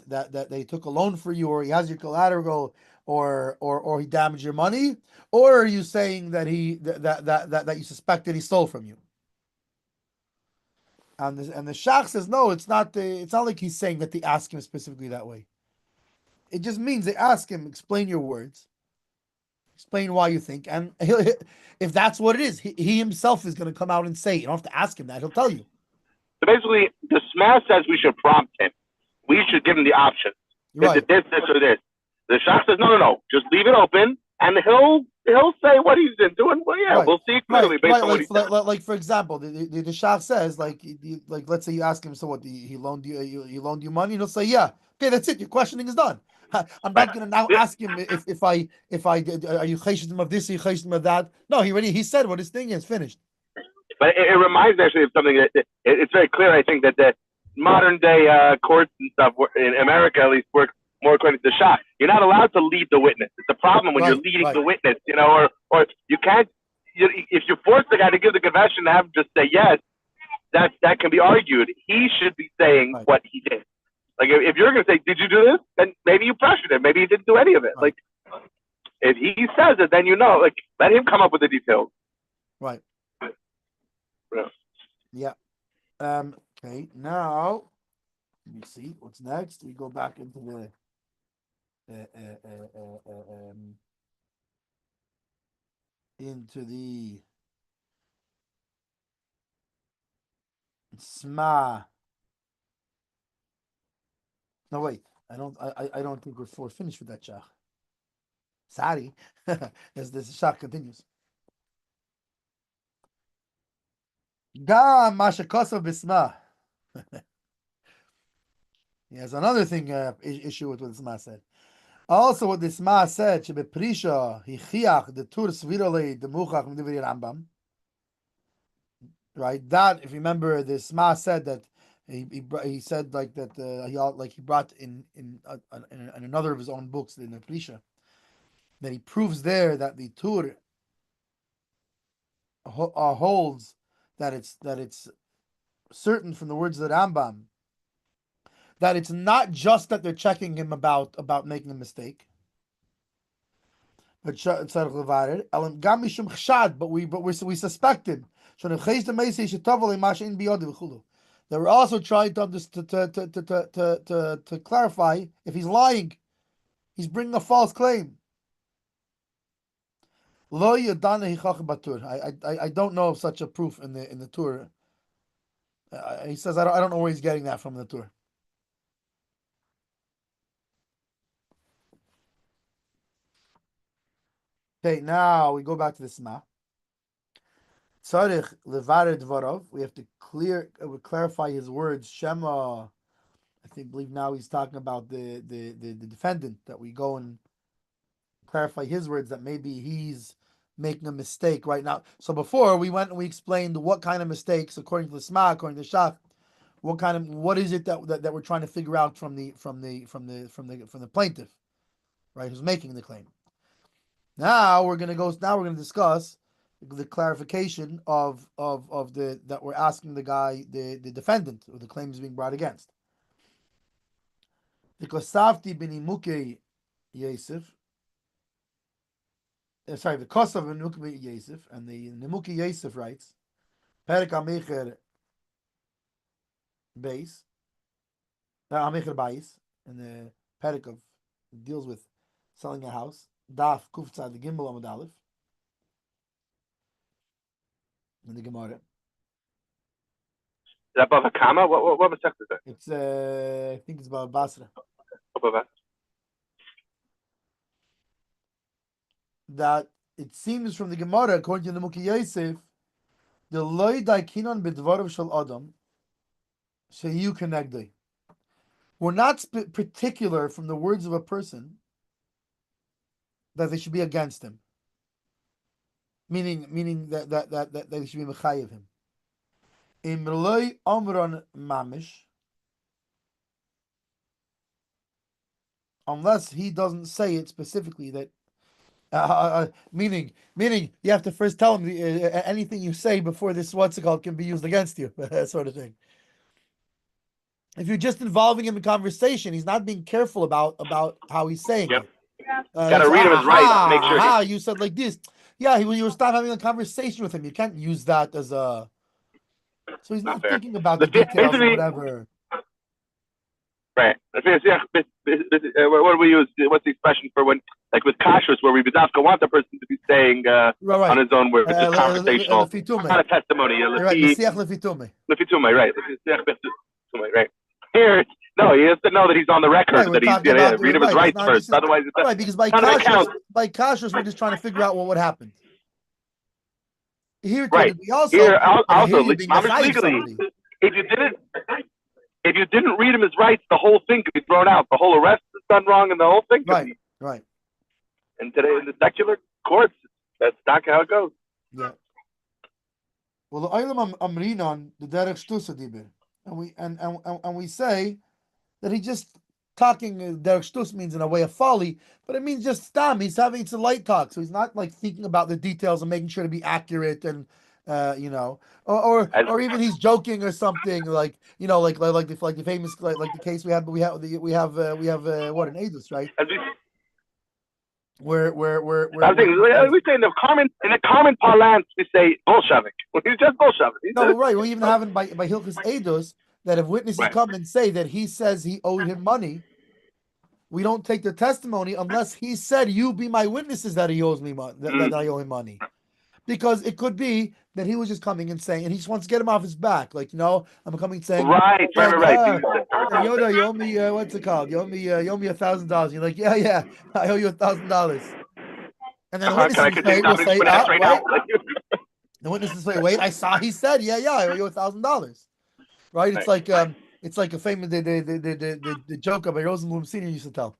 that they took a loan for you, or he has your collateral, or he damaged your money, or are you saying that that you suspect that he stole from you? And the Shach says no, it's not like he's saying that they ask him specifically that way. It just means they ask him, explain your words, explain why you think, and if that's what it is, he himself is going to come out and say it. You don't have to ask him that; he'll tell you. So basically, the Smash says we should prompt him. We should give him the options. Right. Is it this, or this? The Shach says no. Just leave it open, and he'll say what he's been doing. Well, yeah, right. We'll see clearly based on what he says. Like for example, the Shach says like let's say you ask him, so what? He loaned you money, and he'll say yeah. Okay, that's it. Your questioning is done. I'm not going to now ask him if I are you chesed of this, are you chesed of that? No, he said what his thing is, finished. But it reminds me actually of something that it's very clear. I think that the modern day courts and stuff in America at least work more according to the Shach. You're not allowed to lead the witness. It's a problem when you're leading the witness, or you can't. If you force the guy to give the confession, to have him just say yes, that can be argued. He should be saying what he did. Like if you're going to say, "Did you do this?" Then maybe you pressured him. Maybe he didn't do any of it. Like if he says it, then like let him come up with the details. Right. Yeah. Okay. Now, let me see what's next. We go back into the Sma. No, wait. I don't think we're finished with that Shach. Sorry. As this Shach continues. Gam Mashakosov Bisma. He has another thing issue with what the Sma said. Also, what the Sma said, Shebeprisha Hichiach the Tur Svirole the Muchach Mdivri Rambam. Right. That, if you remember, the Sma said that he said like that he brought in another of his own books in the Prisha that he proves there that the Tur holds that it's certain from the words of the Rambam that it's not just that they're checking him about making a mistake, but we suspect him. They were also trying to clarify if he's lying, he's bringing a false claim. I don't know of such a proof in the Tur. He says I don't know where he's getting that from the Tur. Okay, now we go back to the Sma. Tzarich levared dvarav. We have to clarify his words. Shema. I believe now he's talking about the defendant, that we go and clarify his words, that maybe he's making a mistake right now. So before we went and we explained what kind of mistakes, according to the Sma, according to the Shach, what is it that we're trying to figure out from the plaintiff, right, who's making the claim. Now we're going to discuss the clarification of that we're asking the guy, the defendant, or the claim is being brought against. Because Safti b'nimuke Yosef, the Kosav b'nimuke Yosef, and the Nimuke Yosef writes, Perek Amecher Bais, and the Perek of deals with selling a house. Daf Kuftzad the Gimel Amud Aleph in the Gemara. Is that above a comma? What Masech is that? It's I think it's about Basra. That it seems from the Gemara, according to the Muki Yosef, the loy daikinon b'dvarav shel adam sheyu kenegdei. We're not particular from the words of a person that they should be against him. meaning that they should be mechayev him. Imrloi omron mamish, unless he doesn't say it specifically that. Meaning, you have to first tell him anything you say before this what's it called can be used against you, that sort of thing. If you're just involving him in conversation, he's not being careful about how he's saying it. Got to read him his rights. Make sure. You said like this. Yeah, when you start having a conversation with him, you can't use that as a. So he's not thinking about the details or whatever. Right. What do we use? What's the expression for when, like with kashrus, where we want the person to be saying right. on his own, where it's just conversational, not a testimony. Right. Right. Here, no, he has to know that he's on the record, that he's read him his rights first. Otherwise, it's right. Because by kashrus, we're just trying to figure out what happened. Here, right. Also, legally, if you didn't read him his rights, the whole thing could be thrown out. The whole arrest is done wrong, and the whole thing could be. Right. And today in the secular courts, that's not how it goes. Yeah. Well, the Olam Amrinon, the Derek Shtusa Dibir, and we say that he just talking. Derek Shtus means in a way of folly, but it means just stam. It's a light talk, so he's not like thinking about the details and making sure to be accurate and. Or even he's joking or something like like the famous like the case we have what an Adus, right? Where we say in the common parlance we say Bolshevik. He's just Bolshevik. Right. We even have it by Hilchos Adus that if witnesses come and say that he says he owed him money, we don't take the testimony unless he said, "You be my witnesses that he owes me money, that I owe him money." Because it could be that he was just coming and saying, and he just wants to get him off his back. Like, I'm coming saying, right. Yodah, you owe me, what's it called? You owe me $1,000. You're like, yeah, I owe you $1,000. And then the witnesses say, wait. The witnesses say, wait, I saw he said, yeah, I owe you $1,000. Right? It's like a famous the joke Rabbi Rosenblum Senior used to tell.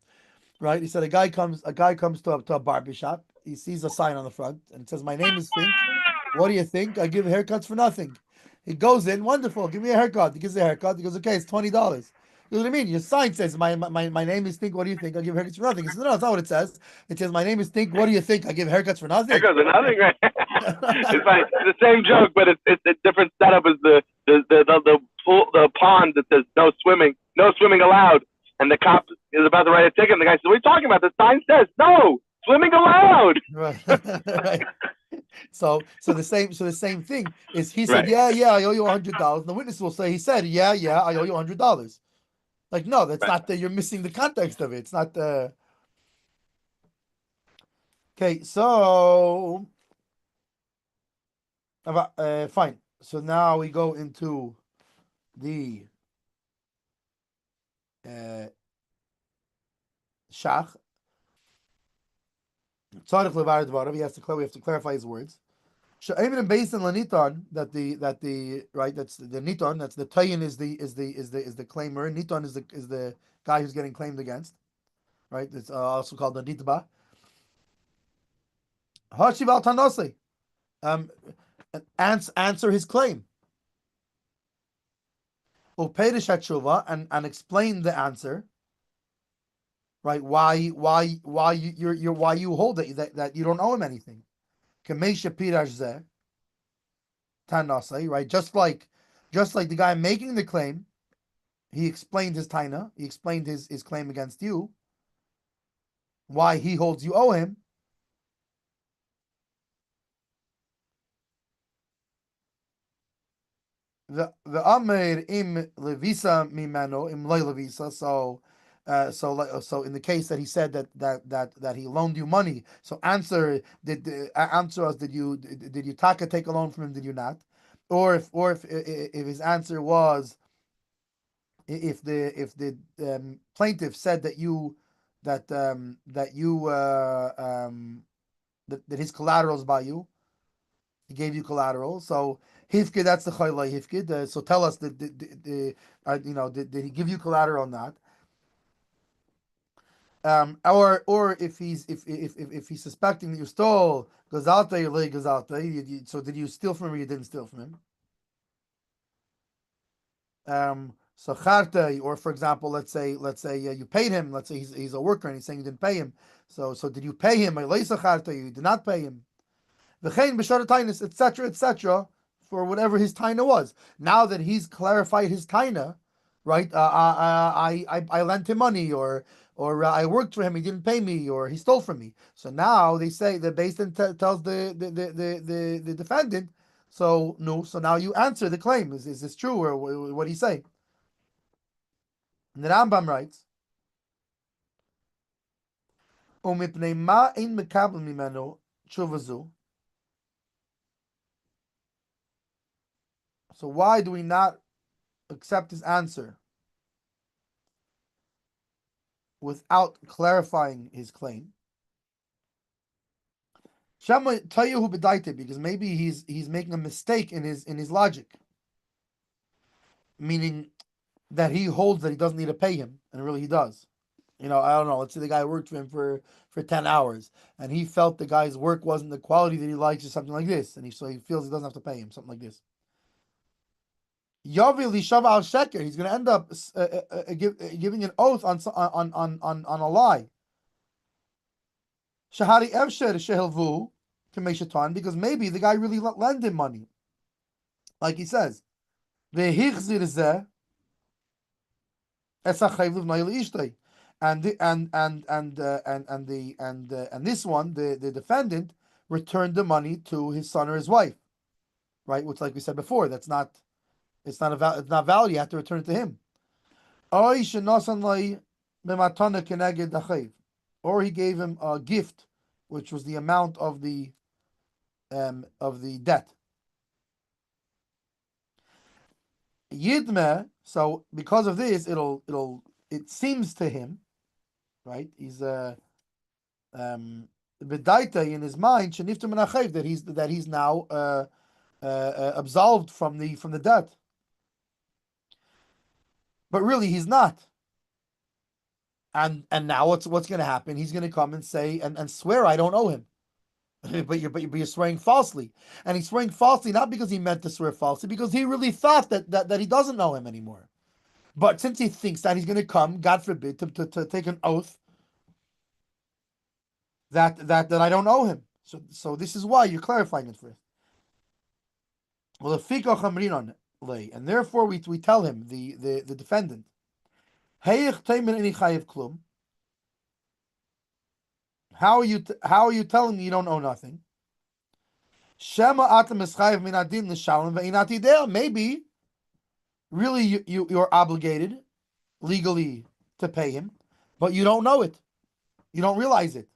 Right? He said a guy comes to a barbershop. He sees a sign on the front and it says, "My name is Fink. What do you think? I give haircuts for nothing." He goes in, wonderful, give me a haircut. He gives a haircut. He goes, "Okay, it's $20." You know what I mean? Your sign says, my name is Fink. What do you think? I give haircuts for nothing. He says, "No, that's not what it says. It says, my name is Fink. What do you think? I give haircuts for nothing." Haircuts for nothing, right? It's like the same joke, but it's a different setup as the pond that says no swimming allowed, and the cop is about to write a ticket, and the guy says, "What are you talking about? The sign says no. Swimming allowed." Right. So the same thing is he said, right. yeah, I owe you $100. The witness will say he said, yeah, I owe you $100. Like, no, that's right. Not you're missing the context of it. It's not okay, so fine. So now we go into the shach. We have to clarify his words. Based on Niton, that's the Niton, that's the Tayin is the claimer. Niton is the guy who's getting claimed against. Right? It's also called the Nitba. Hashiv al Tanose. Answer his claim. Uperish Hatshuva and explain the answer. Right? Why you hold it that you don't owe him anything? Tanasai, right? Just like the guy making the claim, he explained his taina, he explained his claim against you, why he holds you owe him. The Amir im levisa mimano im loy levisa. So in the case that he said that he loaned you money, so answer us, did you take a loan from him, did you not? Or if his answer was, if the plaintiff said that his collateral is by you, he gave you collateral, so hifkid, that's the chaylai hifkid. So tell us, did he give you collateral or not? Or if he's suspecting that you stole gazalta, you lay gazalta. So did you steal from him or you didn't steal from him? So charta, or for example, let's say you paid him. Let's say he's a worker and he's saying you didn't pay him. So did you pay him? You did not pay him. V'chein b'shara tainis, etc., for whatever his taina was. Now that he's clarified his taina, right? I lent him money, or I worked for him, he didn't pay me, or he stole from me. So now they say the Beis Din tells the defendant. So no. So now you answer the claim. Is this true, or what do you say? And the Rambam writes, "Umipnei ma ein mekabel mimenu tshuva." So why do we not accept his answer without clarifying his claim? Shama tayahu b'daite, because maybe he's making a mistake in his logic, meaning that he holds that he doesn't need to pay him, and really he does. I don't know. Let's say the guy worked for him for 10 hours, and he felt the guy's work wasn't the quality that he likes, or something like this, and so he feels he doesn't have to pay him, something like this. Yavi lishava al sheker. He's going to end up giving an oath on a lie. Shahari evsher shehelvu k'meishatan, because maybe the guy really lent him money, like he says. Vehichzir zeh esachayv livnai leishtay, and this one, the defendant, returned the money to his son or his wife, right? Which, like we said before, it's not valid. You have to return it to him. Or he gave him a gift, which was the amount of the debt. Yidme. So because of this, it seems to him, right? He's bedaita in his mind that he's now absolved from the debt. But really, he's not. And now what's going to happen? He's going to come and say and swear, I don't owe him. but you're swearing falsely, and he's swearing falsely not because he meant to swear falsely, because he really thought that he doesn't know him anymore. But since he thinks that he's going to come, God forbid, to take an oath that I don't owe him. So this is why you're clarifying it first. Well, and therefore we tell him, the defendant, how are you telling me you don't owe nothing? Maybe really you're obligated legally to pay him, but you don't know it. You don't realize it.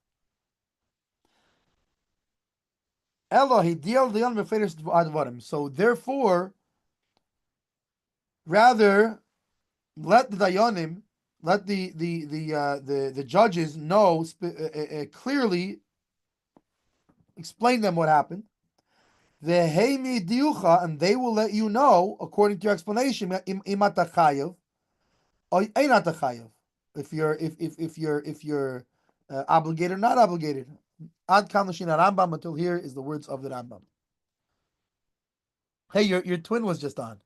So therefore, rather let the dayanim, let the judges know clearly, explain them what happened. And they will let you know according to your explanation if you're obligated or not obligated. Ad kan l'shin Rambam, until here is the words of the Rambam. Hey, your twin was just on.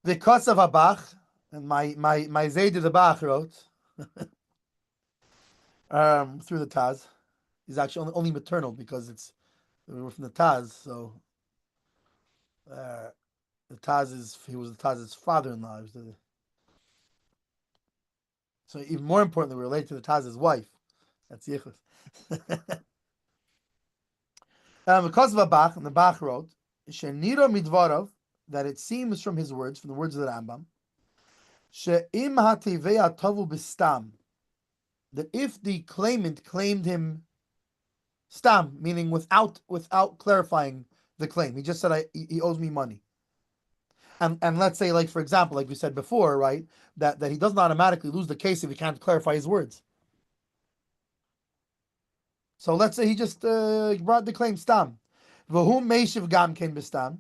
The Kosav Habach, and my Zayd the Bach wrote through the Taz. He's actually only maternal because we're from the Taz. So the Taz he was the Taz's father-in-law. So even more importantly, we're related to the Taz's wife. That's Yichus. Because of a Bach, and the Bach wrote, Shenira midvarav, that it seems from his words, from the words of the Rambam, she'im hativei atavu b'stam, that if the claimant claimed him stam, meaning without clarifying the claim, he just said he owes me money. And let's say, like for example, like we said before, right, that he doesn't automatically lose the case if he can't clarify his words. So let's say he just brought the claim stam, v'hu meishiv gam ken b'stam,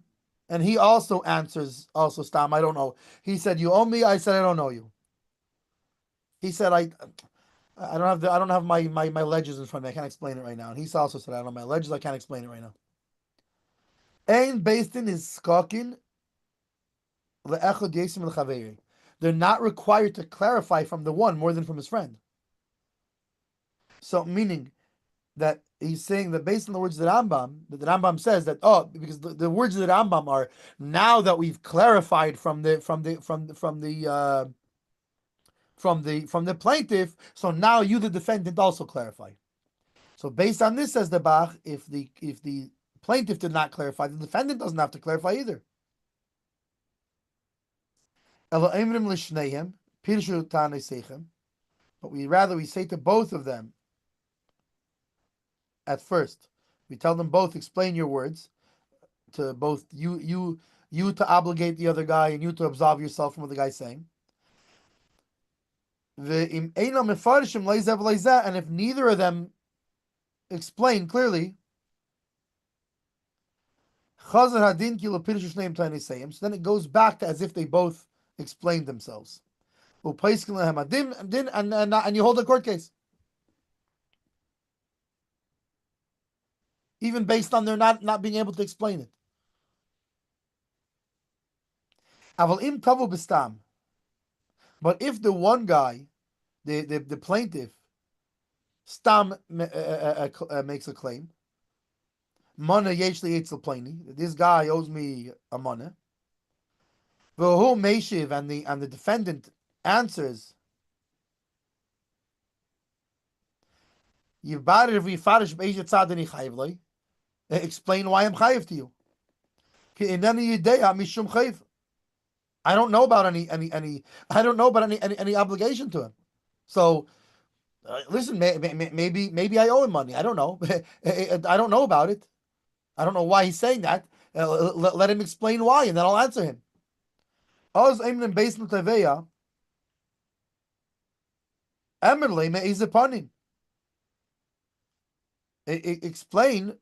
and he also answers stam, I don't know. He said you owe me, I said I don't know you. he said, I don't have my ledgers in front of me. I can't explain it right now. And he also said, I don't have my ledgers. I can't explain it right now. Ein Beistin is skakin le'echad yesim l'chaveri. They're not required to clarify from the one more than from his friend. So meaning that he's saying that based on the words of the Rambam says that because the words of the Rambam are now that we've clarified from the plaintiff, so now you the defendant also clarify. So based on this, says the Bach, if the plaintiff did not clarify, the defendant doesn't have to clarify either. But we say to both of them at first. We tell them both, explain your words to both you to obligate the other guy and you to absolve yourself from what the guy's saying. And if neither of them explain clearly, so then it goes back to as if they both explained themselves. And you hold a court case. Even based on their not being able to explain it. But if the one guy, the plaintiff, stam makes a claim, mana yeshli etzel plaini, this guy owes me a mana. V'hu meishiv, and the defendant answers, explain why I'm chayiv to you. I don't know about any obligation to him. So listen, maybe I owe him money. I don't know. I don't know about it. I don't know why he's saying that. Let him explain why, and then I'll answer him. Explain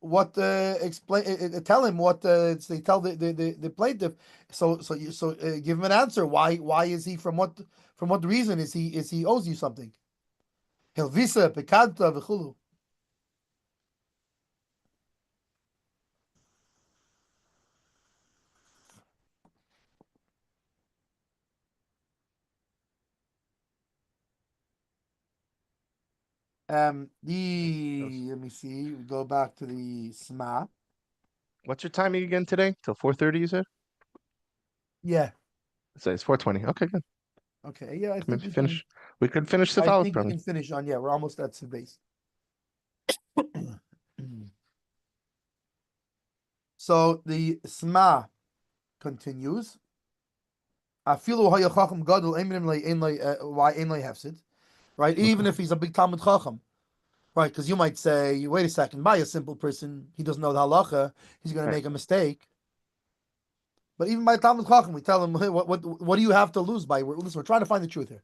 what tell him what they tell the plaintiff. So give him an answer. Why is he from what reason is he owes you something? Helvisa pekadta v'chulu. Let me see. We go back to the SMA. What's your timing again today? Till 4:30, you said? Yeah. So it's 4:20. Okay, good. Okay, yeah, I think Maybe finish. We could finish the I follow-up. think we can finish on. Yeah, we're almost at Hatzvi-Bais. So the SMA continues. Right, even if he's a big Talmud Chacham, right? Because you might say, wait a second, by a simple person, he doesn't know the halacha, he's going to make a mistake. But even by Talmud Chacham, we tell him, hey, what do you have to lose by? Listen, we're trying to find the truth here.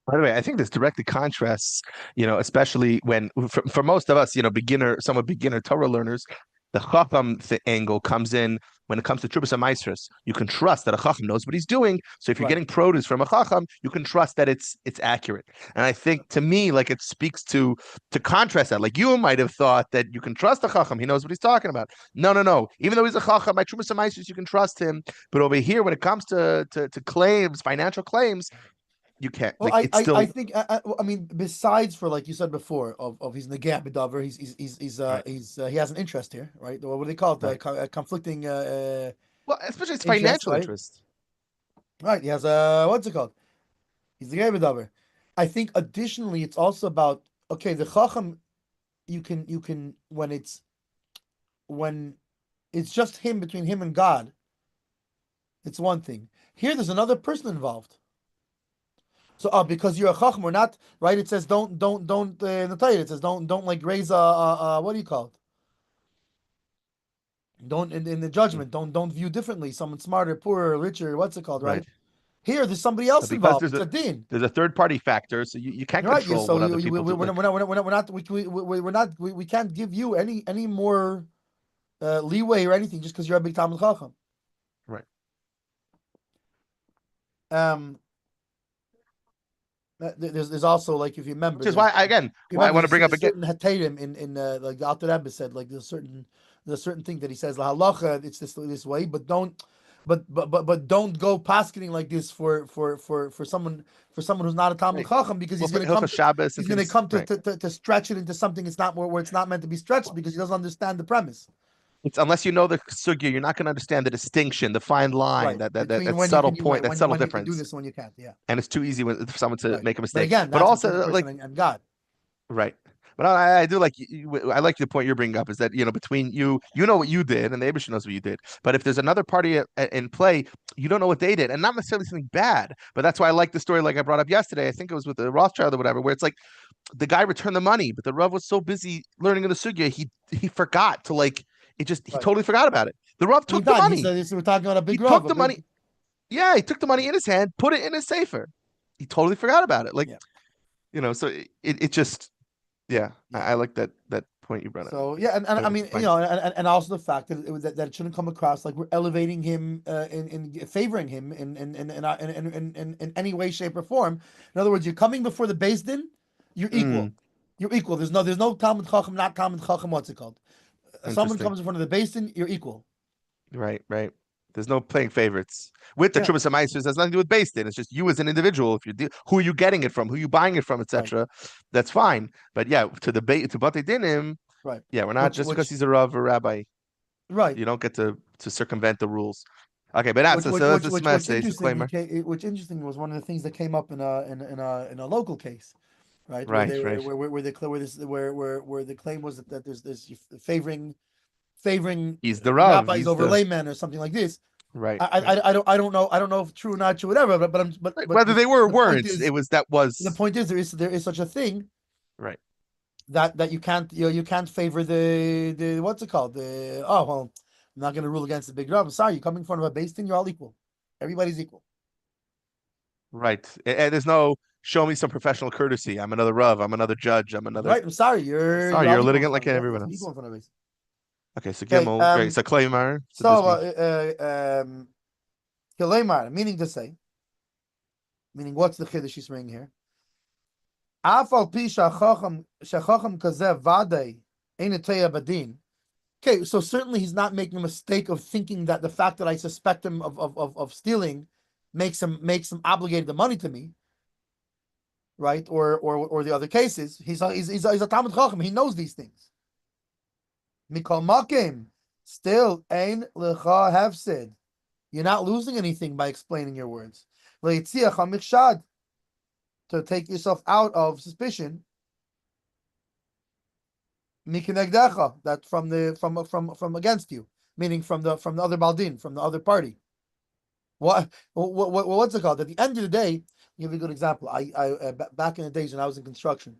By the way, I think this directly contrasts, especially when, for most of us, somewhat beginner Torah learners, the Chacham angle comes in when it comes to Trubas HaMaisros. You can trust that a Chacham knows what he's doing. So if you're getting produce from a Chacham, you can trust that it's accurate. And I think, to me, like, it speaks to contrast that. Like, you might have thought that you can trust a Chacham. He knows what he's talking about. No. Even though he's a Chacham, by Trubas HaMaisros, you can trust him. But over here, when it comes to claims, financial claims, you can't. Well, like, it's still... I think I mean, besides for, like you said before, of he's negah b'davar, he has an interest here, right? What do they call it? Conflicting. Well, especially it's financial interest. Right. He has what's it called? He's negah b'davar. I think additionally, it's also about the chacham. You can when it's just between him and God. It's one thing. Here, there's another person involved. So, because you're a chacham, or not, right? It says don't in the Torah. It says don't like raise a what do you call it? Don't in the judgment. Don't view differently. Someone smarter, poorer, richer. What's it called? Right. Here, there's somebody else involved. It's a din. There's a third party factor, so you can't control what other people do. We can't give you any more leeway or anything just because you're a big Talmud Chacham. Right. There's also like if you remember, Which is why I want to bring up again. Certain hatarim in like the Alter Rebbe said, like there's certain thing that he says la halacha it's this way, but don't don't go paskening like this for someone who's not a Talmud Chacham, because he's going to come to stretch it into something it's not where it's not meant to be stretched, because he doesn't understand the premise. It's unless you know the sugya, you're not going to understand the distinction, the fine line, that subtle point, that subtle difference. You can do this when you can't, yeah. And it's too easy for someone to make a mistake. But again, but also like and God, right. But I do like I like the point you're bringing up is that between you know what you did and the Abishah knows what you did. But if there's another party in play, you don't know what they did, and not necessarily something bad. But that's why I like the story, like I brought up yesterday. I think it was with the Rothschild or whatever, where it's like the guy returned the money, but the Rav was so busy learning in the sugya, he forgot to he totally forgot about it. The Rav took the money. We're talking about a big Rav. He took the money. Yeah, he took the money in his hand, put it in his sefer. He totally forgot about it. So it just. Yeah, I like that point you brought up. So yeah, and I mean, and also the fact that it shouldn't come across like we're elevating him in favoring him in any way, shape, or form. In other words, you're coming before the Beis Din, you're equal. You're equal. There's no Talmud Chacham, not Talmud Chacham. What's it called? Someone comes in front of the Beis Din, you're equal. Right. There's no playing favorites. With the Trubas HaMaasros, has nothing to do with Beis Din. It's just you as an individual. If you who are you getting it from, who are you buying it from, etc. That's fine. But yeah, to Batei Dinim, right? Yeah, we're not because he's a Rav or Rabbi. Right. You don't get to circumvent the rules. Okay, but that's this message disclaimer. Which interesting was one of the things that came up in a local case, right? Right. Where the claim was that there's favoring he's the Rav, rabbis over laymen or something like this. Right. I don't know if true or not true, whatever. But whether they were or weren't, the point is there is such a thing, right? That you can't favor the what's it called, I'm not going to rule against the big Rav. I'm sorry, you're coming in front of a Beis Din, you're all equal. Everybody's equal. Right, and there's no show me some professional courtesy. I'm another Rav. I'm another judge. I'm another. Right. I'm sorry. You're a litigant like everyone else. Okay, so Gimel, great. So Kleimar. Kleimar, meaning what's the chiddush she's bringing here? Afal pi shachacham kazeh vadei eneteya badin. Okay, so certainly he's not making a mistake of thinking that the fact that I suspect him of stealing makes him obligated the money to me, right? Or the other cases, he's a Talmud Chacham. He knows these things. Mikol makim, still ein lecha hefsid. You're not losing anything by explaining your words. Leitziach hamichshad, to take yourself out of suspicion. Mikinegdecha, that from against you, meaning from the other baldin, from the other party. What's it called? At the end of the day, I'll give you a good example. I back in the days when I was in construction.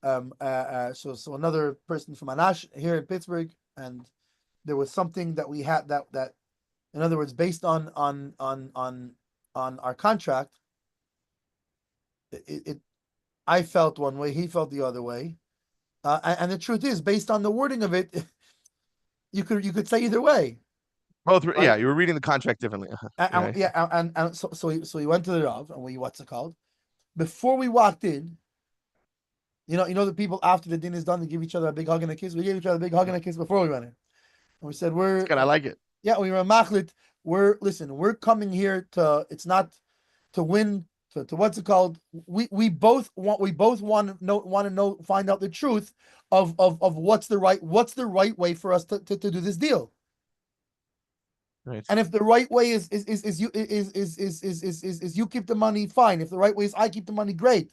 So another person from Anash here in Pittsburgh, and there was something that we had that in other words, based on our contract, I felt one way, he felt the other way, and the truth is, based on the wording of it, you could say either way. Both, right? Yeah, you were reading the contract differently. So he went to the Rav, and what's it called? Before we walked in. You know the people after the din is done, they give each other a big hug and a kiss. We gave each other a big hug and a kiss before we went in. And we said, I like it. Yeah, we were machlit. We're coming here it's not to win, to what's it called? We both want to know, find out the truth of what's the right way for us to do this deal. Right. And if the right way is you keep the money, fine. If the right way is I keep the money, great.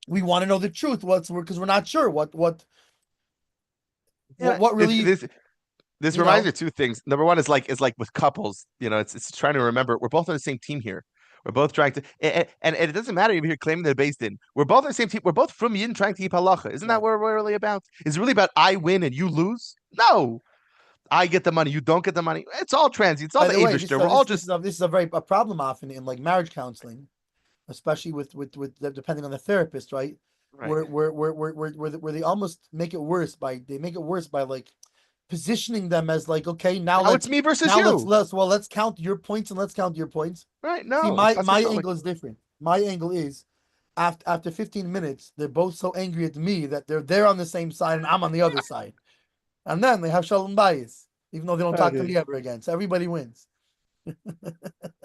We want to know the truth. Because we're not sure what really. This reminds me of two things. Number one is like with couples. It's trying to remember we're both on the same team here. We're both trying to, and it doesn't matter if you're claiming they're based in. We're both on the same team. We're both from Yin trying to keep halacha. Isn't that what we're really about? Is it really about I win and you lose? No. I get the money, you don't get the money. It's all transient. It's all the Eibishter. We're all just. This is a problem often in like marriage counseling. Especially with depending on the therapist, right? Where they almost make it worse by like positioning them as like, okay, now it's me versus you. Let's count your points and let's count your points. Right. No. See, my angle is different. My angle is, after 15 minutes, they're both so angry at me that they're on the same side and I'm on the other side, and then they have shalom bayis, even though they don't talk to me ever again. So everybody wins.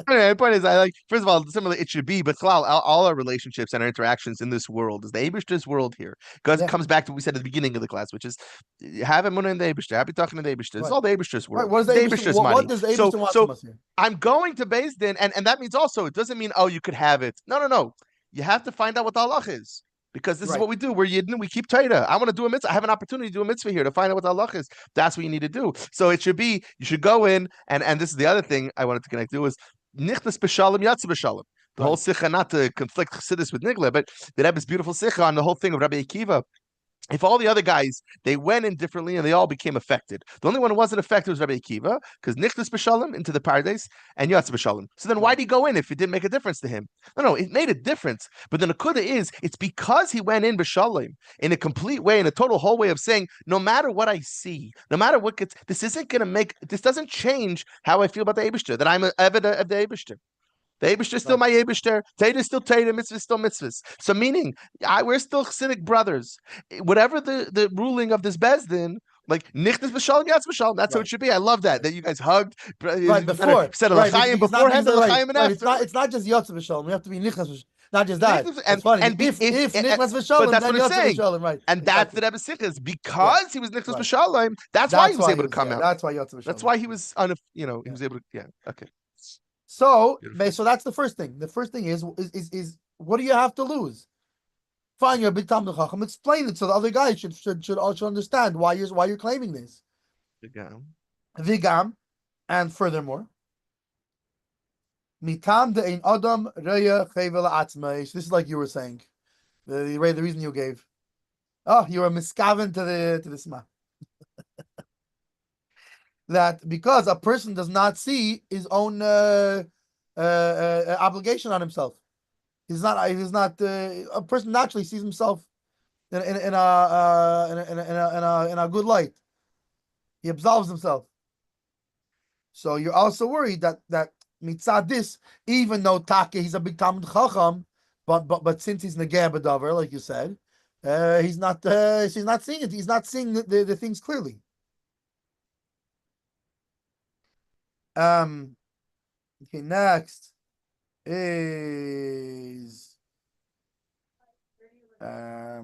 Anyway, the point is, I like, first of all, similarly, it should be, but all our relationships and our interactions in this world is the Eibishter's world here. Because it comes back to what we said at the beginning of the class, which is have emunah in the Eibishter, happy talking to the Eibishter. It's all the Eibishter's world. Right. What is the Eibishter? What does the Eibishter want from us here? I'm going to Beis Din, and that means also, it doesn't mean, oh, you could have it. No. You have to find out what the halach is. Because this is what we do. We're Yidden, we keep Torah. I want to do a mitzvah. I have an opportunity to do a mitzvah here to find out what the halach is. That's what you need to do. So it should be, you should go in, and this is the other thing I wanted to connect to, was nichnas b'shalom, yatsa b'shalom. The whole sikha, not to conflict chassidus with Nigla, but the Rebbe's beautiful sikha on the whole thing of Rabbi Akiva. If all the other guys, they went in differently and they all became affected. The only one who wasn't affected was Rabbi Akiva, because nichnas b'shalom into the paradise and yatsa b'shalom. So then why did he go in if it didn't make a difference to him? No, it made a difference. But the nakuda is, it's because he went in b'shalom in a complete way, in a total whole way of saying, no matter what I see, no matter what gets, this doesn't change how I feel about the Eibishter, that I'm an Eved of the Eibishter. The Eibishter is still my Eibishter. Torah is still Torah. Mitzvah is still mitzvahs. So meaning, we're still Chassidic brothers. Whatever the ruling of this Beis Din, like nichnas b'shalom, yatz b'shalom. That's how it should be. I love that you guys hugged. Right before said a l'chaim beforehand, a l'chaim and after. It's not just yatz b'shalom. We have to be nichnas b'shalom. Not just that. And funny. And if nichnas b'shalom, that's what it's saying. Right. And that's the Rebbe's sikha is because he was nichnas b'shalom. That's why he was able to come out. That's why yatz b'shalom. That's why he was he was able to. Yeah. Okay. So that's the first thing. The first thing is what do you have to lose? Find your big Talmid Chacham, explain it so the other guys should also understand why you're claiming this. Vigam, and furthermore, mitam de'ein adam reya chevel atzmai. This is like you were saying, the reason you gave. Oh, you were miskaven to the sma. That because a person does not see his own obligation on himself, he's not a person naturally sees himself in a good light. He absolves himself. So you're also worried that mitzad this, even though Take he's a big Talmid Chacham, but since he's negeh b'davar, like you said, he's not seeing it. He's not seeing the things clearly. Okay, next is let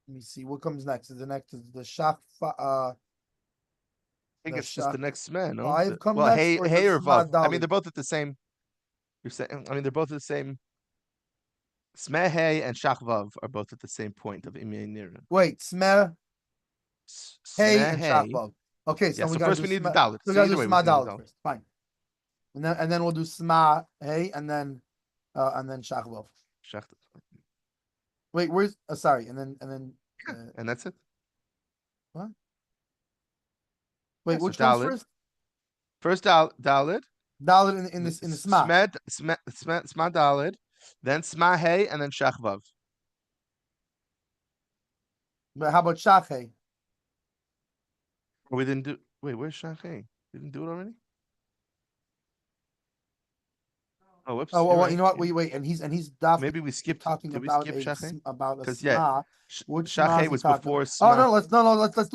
me see what comes next. The next is the shach. I think it's just the next man. No? Hey or vav. I mean, they're both at the same. You're saying. I mean, they're both at the same. Smeh hey and shach vav are both at the same point of imyan nira. Wait, smeh. Hey and shach vav. Okay, so first we need the dalet. So we gotta do smah dalet first. Fine. And then we'll do smah hey and then shach vav. Wait, where's sorry, and then and that's it. What? Wait, which comes first? First dalet. Dalet in the smah. Smah dalet, then smah hey, and then shach vav. But how about shach hey? We didn't do. Wait, where's shach hey? We didn't do it already. Oh, whoops. Oh, well, you know what? Wait, and he's maybe we skipped talking about a shach. Which shach was before. Let's do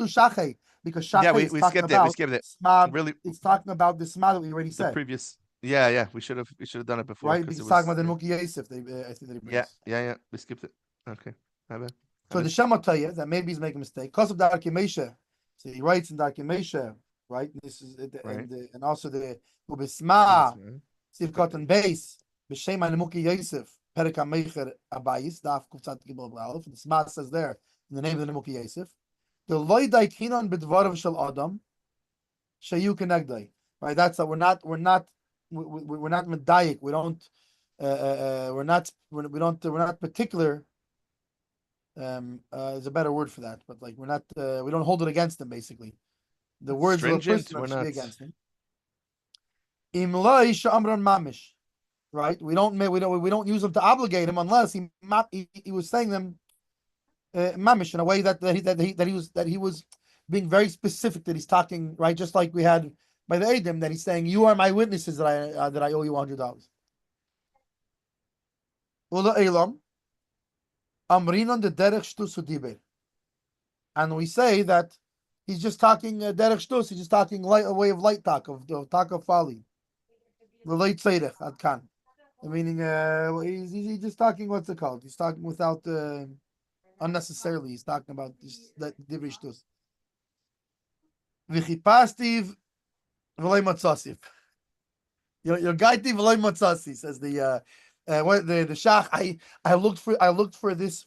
shach because shach we skipped it. We skipped it. Really, it's talking about the smah that we already said. The previous. Yeah. We should have done it before. Right, because talking about the Muki Yosef. I think that yeah. We skipped it. Okay. So the Shema tell you that maybe he's making a mistake. Because of Darkei Moshe. So he writes in Darkei Moshe, right? This is and also the Ubisma, Sivkot and Beis, B'Shem Muki Yosef, Perek HaMeicher Abayis, Daf Kufzat Gimel B'Alef. The Sma says there in the name of the Muki Yosef, the Loi Daikinon B'Dvarav Shel Adam, Shayu Kenegdai. Right? That's that we're not medayik. We're not particular. Is a better word for that, but like we don't hold it against them. Basically, the words of the person should be against him. Imlai sha'amran mamish, right? We don't use them to obligate him unless he was saying them mamish in a way that he was being very specific, that he's talking, right, just like we had by the Eidim that he's saying, you are my witnesses that I owe you $100. Ula Elam, Amrinon the Derech Shtus Udiber. And we say that he's just talking Derech Shtus, he's just talking a way of light talk, of folly. The late Tzedek Adkan. Meaning, he's just talking, what's it called? He's talking without, unnecessarily, he's talking about that Divrei Shtus. V'chipastiv v'lei matzasif. Your gaiti v'lei matzasi, says the Shach. I looked for this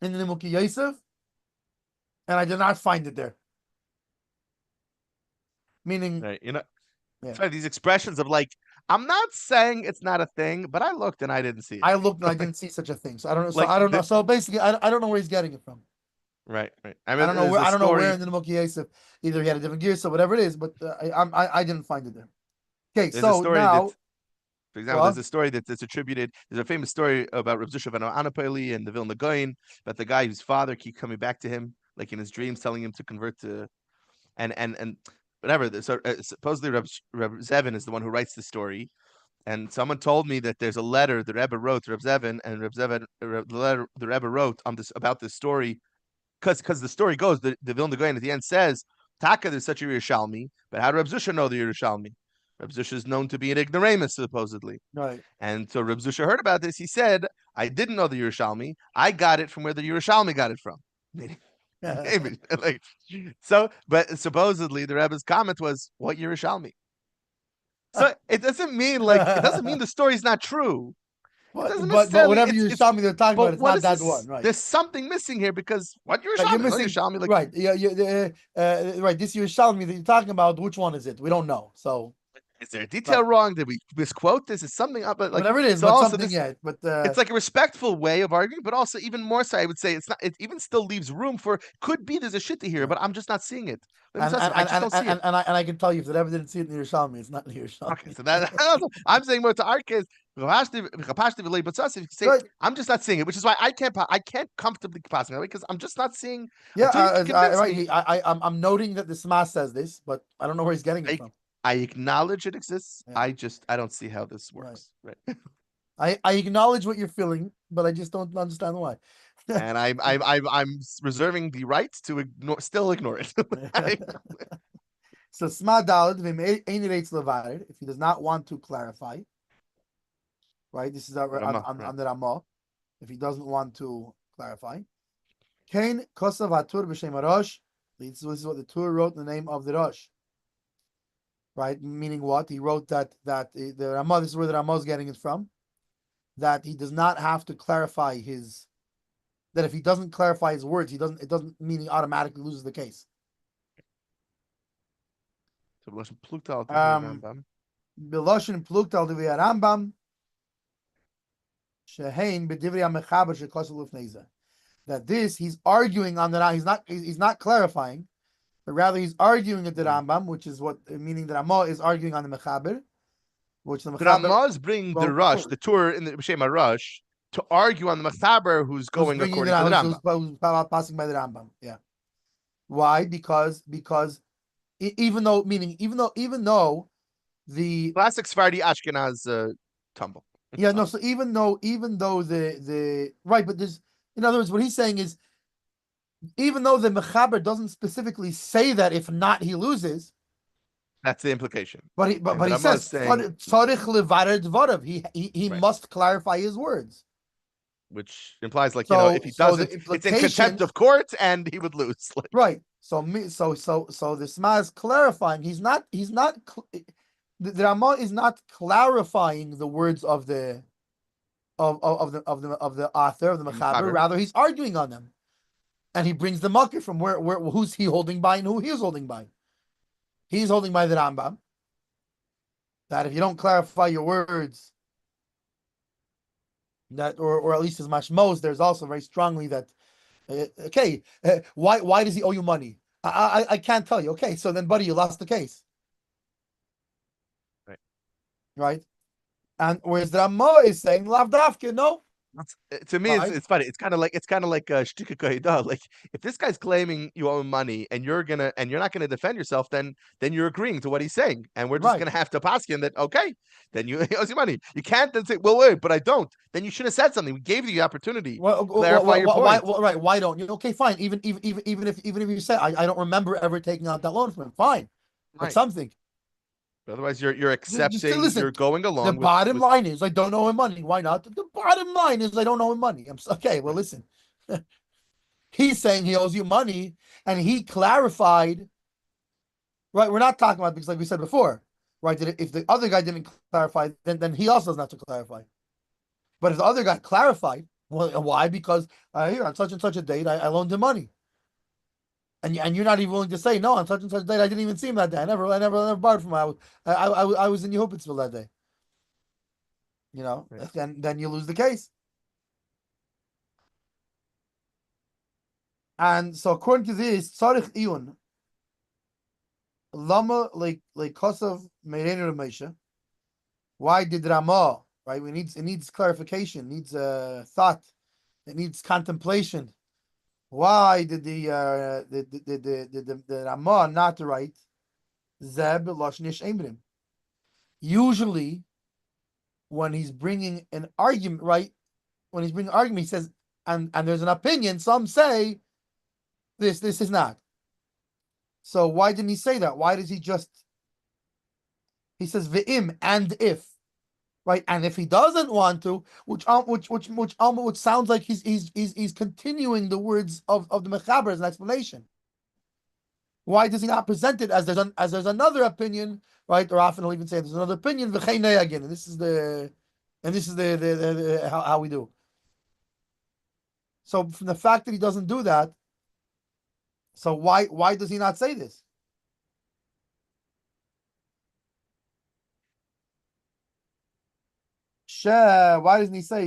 in the Nimuki Yosef, and I did not find it there. Meaning, right, yeah. It's funny, these expressions of like, I'm not saying it's not a thing, but I looked and I didn't see it. I looked and I didn't see such a thing. So I don't know. So Like I don't know. So basically, I don't know where he's getting it from. Right. I don't know where in the Nimuki Yosef. Either he had a different gear, so whatever it is, but I didn't find it there. Okay, so now. For example, there's a story that's attributed. There's a famous story about Reb Zusha ben Anapeli and the Vilna Gaon, about the guy whose father keep coming back to him, like in his dreams, telling him to convert to, and whatever. So supposedly Reb Zevin is the one who writes the story, and someone told me that there's a letter the Rebbe wrote to Reb Zevin, and the letter the Rebbe wrote on this about this story, because the story goes, the Vilna Gaon at the end says, Taka, there's such a Yerushalmi, but how did Reb Zusha know the Yerushalmi? Reb Zusha is known to be an ignoramus, supposedly. Right. And so Reb Zusha heard about this. He said, I didn't know the Yerushalmi. I got it from where the Yerushalmi got it from. Like, so, but supposedly the Rebbe's comment was, what Yerushalmi? So it doesn't mean the story's not true. But whatever Yerushalmi they're talking about, it's not that one, right? There's something missing here because what Yerushalmi? Like, right? Yeah, right. This Yerushalmi that you're talking about, which one is it? We don't know. So, is there a detail wrong? Did we misquote this? Is something up? But like, whatever it is, so but also something this, yet. But it's like a respectful way of arguing, but also even more so, I would say it's not. It even still leaves room for could be there's a shit to here, but I'm just not seeing it. I just don't see it. And I can tell you if it ever didn't see it in the Yerushalmi, it's not in the Yerushalmi. Okay, so that I'm saying more to our case. If you say, right. I'm just not seeing it, which is why I can't comfortably pass it because I'm just not seeing. Yeah, right. I'm noting that the Sma says this, but I don't know where he's getting it from. I acknowledge it exists. Yeah. I don't see how this works. Right. I acknowledge what you're feeling, but I just don't understand why. And I'm reserving the right to still ignore it. So Sma Daled Levared, if he does not want to clarify, right? This is on the Ramah. If he doesn't want to clarify, Kain Kosav Hatur b'Shem Rosh. This is what the Tur wrote in the name of the Rosh. Right, meaning what? He wrote that the Ramah, this is where the Ramah is getting it from, that he does not have to clarify that if he doesn't clarify his words, it doesn't mean he automatically loses the case. So Beloshin Pluktal Divya Rambam Shehein B'Divrei HaMechaber Shekosel Ufneiza. That this he's arguing on the he's not clarifying. But rather, he's arguing at the Rambam, which is meaning that Ramah is arguing on the Mechaber, which the Ramah is bringing the Rush, the Tur in the B'Shem Rush, to argue on the Mechaber who's going according to the Rambam. Who's passing by the Rambam, yeah. Why? Because even though the classic Sephardi Ashkenaz tumble. Yeah, no. So even though the right, but there's, in other words, what he's saying is, even though the Mechaber doesn't specifically say that if not he loses, that's the implication. But he says he must clarify his words, which implies if he doesn't, it's in contempt of court and he would lose. Right. So the Sma is clarifying. The Ramah is not clarifying the words of the author of the Mechaber. Rather, he's arguing on them. And he brings the Markel from where who's he holding by and who he is holding by. He's holding by the Rambam. That if you don't clarify your words, that or at least as much most, there's also very strongly that why does he owe you money? I can't tell you. Okay, so then buddy, you lost the case. Right. And whereas the Ramah is saying Lavdafke, no. To me, Right? it's funny. It's kind of like shtika kaidah. Like if this guy's claiming you owe him money and you're not gonna defend yourself, then you're agreeing to what he's saying, and we're just Right. gonna have to pass him that okay, then you he owes you money. You can't then say, well, wait, but I don't. Then you should have said something. We gave you the opportunity. Clarify your Why? point. Right? Why don't you? Okay, fine. Even if you say I don't remember ever taking out that loan from him, fine, but Right. something. Otherwise, you're Just accepting. listen. You're going The along bottom with line is I don't owe him money. Why not? The bottom line is I don't owe him money. Okay. Well, listen. He's saying he owes you money, and he clarified. Right? We're not talking about because, like we said before, right? That if the other guy didn't clarify, then he also doesn't have to clarify. But if the other guy clarified, well, why? Because here on such and such a date, I loaned him money, and you're not even willing to say no on such and such a date. I didn't even see him that day. I never borrowed from him. I was in Yehupitzville that day. You know, Right. then you lose the case. And so according to this, Tzarich Iyun, Lama like Kosav Meirenu Ramesha. Why did Ramah? Right, it needs clarification, needs thought, it needs contemplation. Why did the Ramah not write Zeb Loshnish Emrim? Usually, when he's bringing an argument, right? When he's bringing an argument, he says, and there's an opinion. Some say this is not. So why didn't he say that? Why does he just? He says ve'im and if, right? And if he doesn't want to, which sounds like he's continuing the words of the Mechaber as an explanation. Why does he not present it as there's another opinion, right? Or often he'll even say there's another opinion v'cheinei again, and this is the how we do. So from the fact that he doesn't do that, so why does he not say this? Why doesn't he say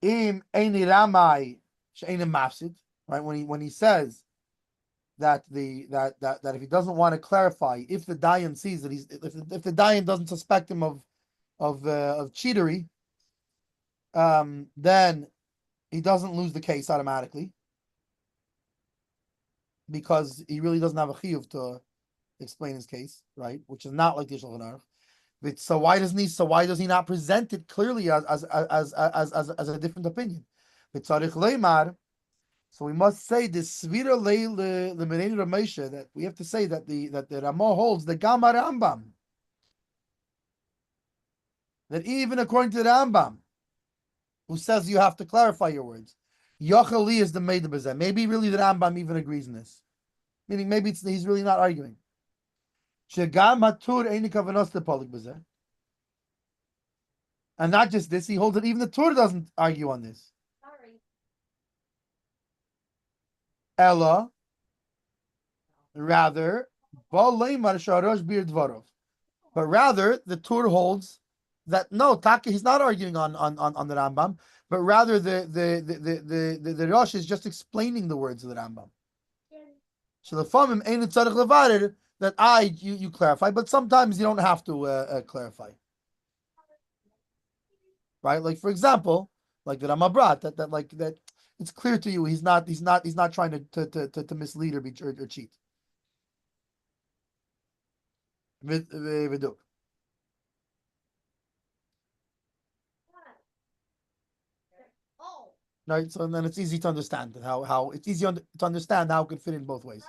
im eini ramai she'enim mafsid? Right, when he says that if he doesn't want to clarify, if the dayan sees that if the dayan doesn't suspect him of cheatery, then he doesn't lose the case automatically because he really doesn't have a chiyuv to explain his case, right? Which is not like the Shulchan Aruch. But so why does he not present it clearly as a different opinion? But tzarich leimar. So we must say this svira le meneni Ramesha, that we have to say that the Ramah holds the Gama Rambam, that even according to the Rambam, who says you have to clarify your words, Yochali is the made of bezeh. Maybe really the Rambam even agrees in this, meaning maybe he's really not arguing. Shegam hatur eini kavanos lepolik bezeh, and not just this, he holds that even the Tur doesn't argue on this. Ella, rather, but rather the Tur holds that no, Taka, he's not arguing on the Rambam, but rather the Rosh is just explaining the words of the Rambam. So the famim ain't tzarich levarer that you clarify, but sometimes you don't have to clarify, right? Like for example, like the Ramabrat, that it's clear to you he's not trying to mislead or cheat. Right, so then it's easy to understand how it's easy to understand how it could fit in both ways.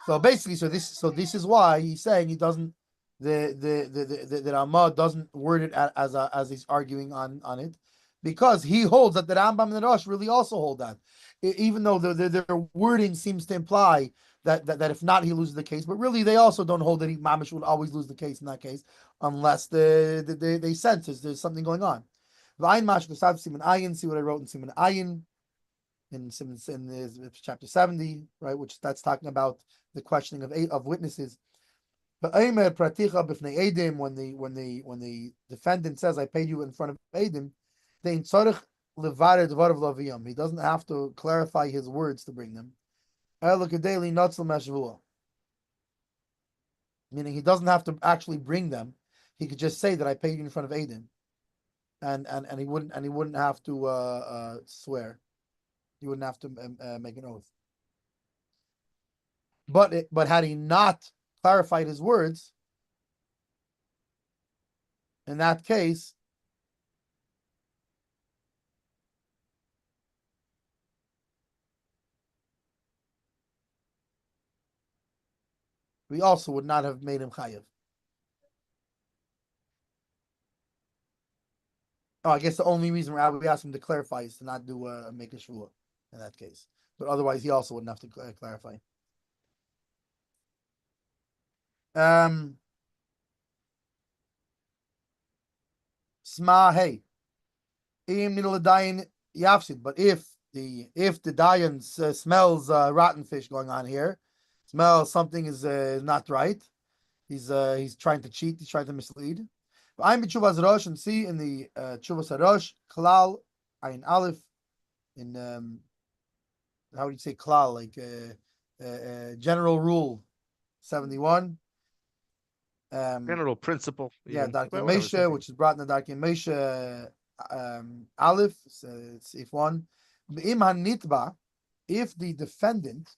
So basically, this is why he's saying he doesn't the Ramah doesn't word it as he's arguing on it, because he holds that the Rambam and the Rosh really also hold that, even though their wording seems to imply that if not he loses the case, but really they also don't hold that Mamish would always lose the case in that case unless they sense there's something going on. V'ayin mashku sav siman ayin. See what I wrote in siman ayin in chapter 70, right? Which that's talking about the questioning of witnesses. But Aimer praticha b'fnei edim, when the defendant says I paid you in front of edim, then tzarich levarer dvarav laviyam. He doesn't have to clarify his words to bring them. Elokadeli natzal mashvua. meaning he doesn't have to actually bring them. He could just say that I paid you in front of Aiden, and he wouldn't have to swear. He wouldn't have to make an oath. But had he not clarified his words, in that case, we also would not have made him chayiv. Oh, I guess the only reason we asked him to clarify is to not do make a shvua in that case. But otherwise, he also wouldn't have to clarify. Sma hey, yafsid. But if the dayan smells rotten fish going on here, smells something is not right. He's trying to cheat. He's trying to mislead. I'm in Chuvas Rosh and see in the Chuvas Rosh Klal Ayin Aleph in how do you say Klal, like general rule 71. General principle. Yeah, even. Darkei Well, whatever, same Moshe, thing. which is brought in the Darkei Moshe Aleph, so it's if one. Be'im hanitba, if the defendant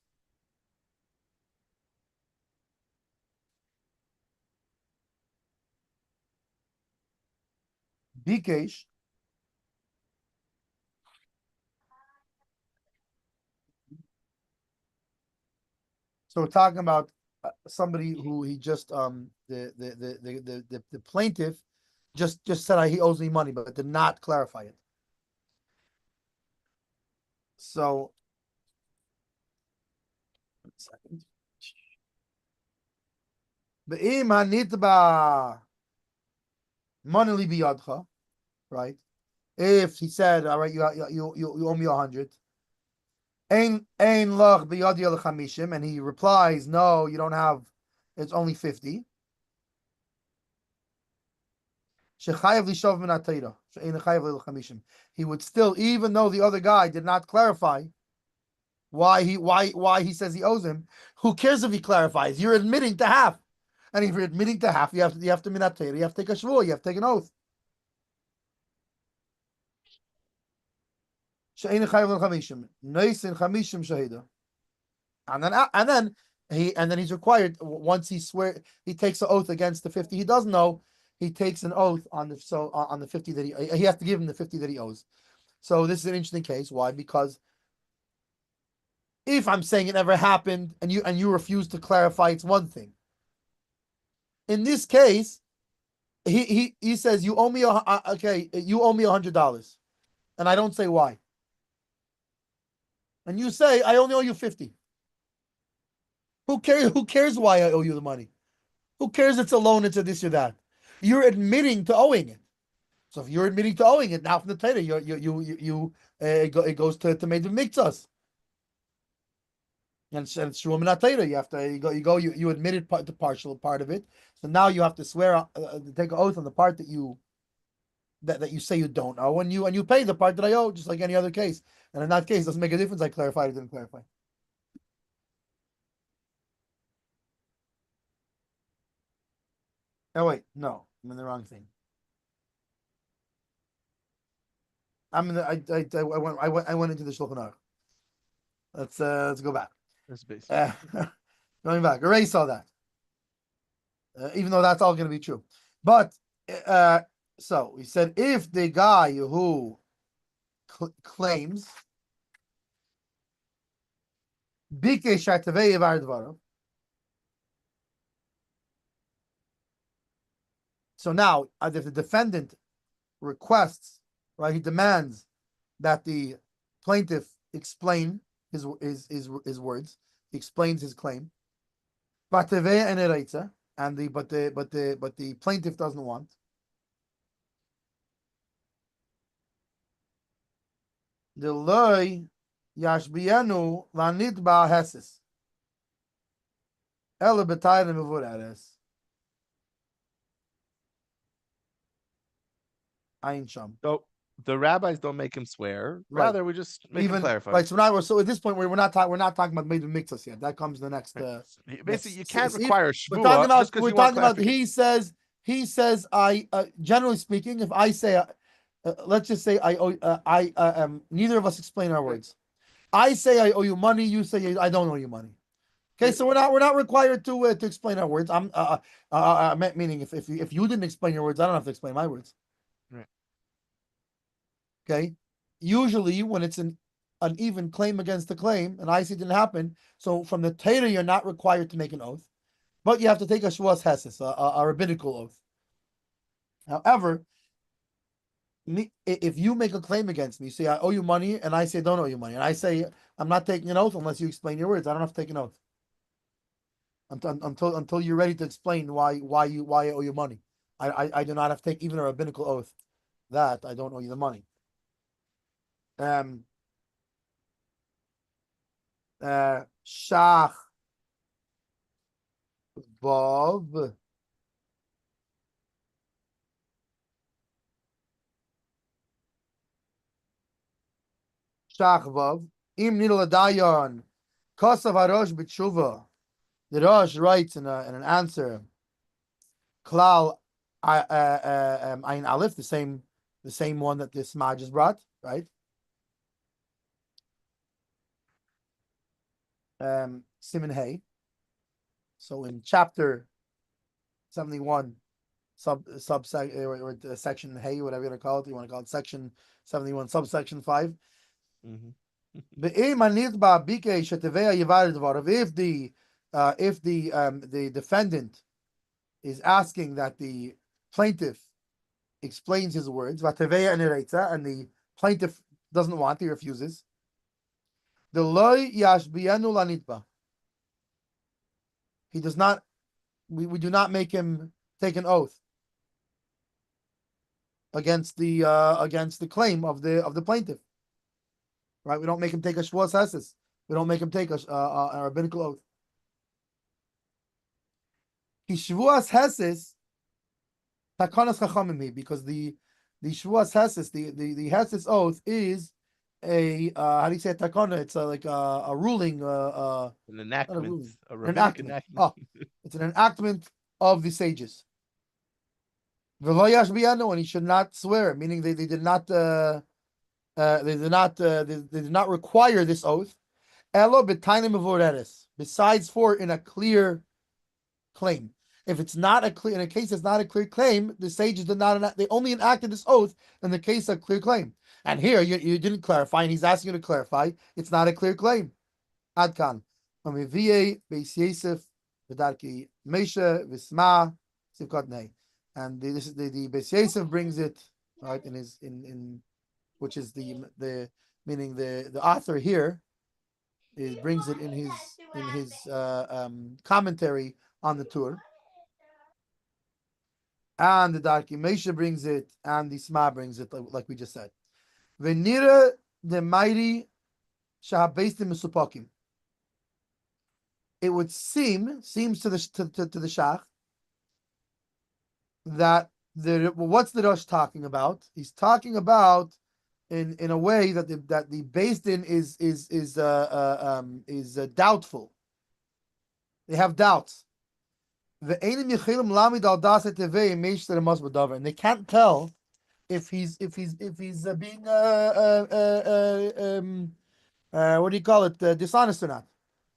bikesh, so we're talking about somebody who he just the plaintiff just said he owes me money, but did not clarify it. So, 1 second. Be'im hanitba money biyadcha, right? If he said, all right, you owe me 100. And he replies, no, you don't have, it's only 50. He would still, even though the other guy did not clarify why he says he owes him, who cares if he clarifies? You're admitting to half. And if you're admitting to half, you have to minat Torah, you have to take a shvur, you have to take an oath. And then he's required, once he takes an oath against the 50 he doesn't know, he takes an oath on the 50 that he has to give him the 50 that he owes. So this is an interesting case. Why? Because if I'm saying it never happened and you refuse to clarify, it's one thing. In this case, he says you owe me you owe me $100, and I don't say why. And you say I only owe you 50. Who cares why I owe you the money? Who cares it's a loan, it's a this or that? You're admitting to owing it. So if you're admitting to owing it, now from the Torah, it goes to made the mikzas. And it's true in Torah. You have to you admitted the partial part of it. So now you have to swear take an oath on the part that you say you don't owe, and you pay the part that I owe, just like any other case. And in that case, it doesn't make a difference I clarified or didn't clarify. Oh wait, no, I'm in the wrong thing. I went into the Shulchan Aruch. Let's go back. That's basic. Going back, Ray saw that. Even though that's all going to be true, but so he said if the guy who claims bikesh shatavei yavar dvarav. So now, if the defendant requests, right, he demands that the plaintiff explain his words, he explains his claim. But the plaintiff doesn't want. The loy yashbianu lanitba hesis. Ela betayim mevureres. Ain sham. So the rabbis don't make him swear. Right. Rather, we just make him clarify. Right. So at this point we're not talking about made of mixus yet. That comes the next. Basically, you next. can't See, require we're talking shvuah about just because you want clarification. he says I generally speaking, if I say let's just say I owe neither of us explain our words. I say I owe you money. You say I don't owe you money. Okay, so we're not required to explain our words. I'm meaning if you didn't explain your words, I don't have to explain my words. Right. Okay. Usually, when it's an even claim against the claim, and I see it didn't happen, so from the Torah you're not required to make an oath, but you have to take a shvuas heses, a rabbinical oath. However, if you make a claim against me, say I owe you money, and I say I don't owe you money, and I say I'm not taking an oath unless you explain your words, I don't have to take an oath until you're ready to explain why I owe you money. I do not have to take even a rabbinical oath that I don't owe you the money. Shach Vav Shach Vav Im Nidal Adayon Kosav Harosh B'tshuva. The Rosh writes in an answer Klal Ayin Aleph, the same one that this Ma just brought, right? Siman Hay. So in chapter 71, section Hay, whatever you want to call it, section 71, subsection 5. If the defendant is asking that the plaintiff explains his words, and the plaintiff doesn't want, he refuses. The loy yashbiyanu lanitba. He does not. We do not make him take an oath against the claim of the plaintiff. Right? We don't make him take a shvuas heses. We don't make him take a rabbinical oath. He shvuas heses takanas chachamim, because the shvuas heses, the heses oath is a how do you say takana? It's like a ruling, an enactment, a enactment. Oh, it's an enactment of the sages. And he should not swear, meaning they did not require this oath. Elo b'tainim avoreres, besides for in a clear claim. If it's not a clear, in a case it's not a clear claim, the sages did not they only enacted this oath in the case of clear claim. And here you didn't clarify, and he's asking you to clarify. It's not a clear claim. Adkan. Beis Yosef, V'darki Meisha, V'sma, Sivkot Nei. And the Beis Yosef brings it right in which is the meaning the author here brings it in his commentary on the tour. And the Darki Meisha brings it, and the Sma brings it, like we just said. Venira the mighty shahabeistim mesupakim. It would seems to the Shach that what's the Rosh talking about? He's talking about in a way that the based in is doubtful. They have doubts. And they can't tell if he's being what do you call it, dishonest or not,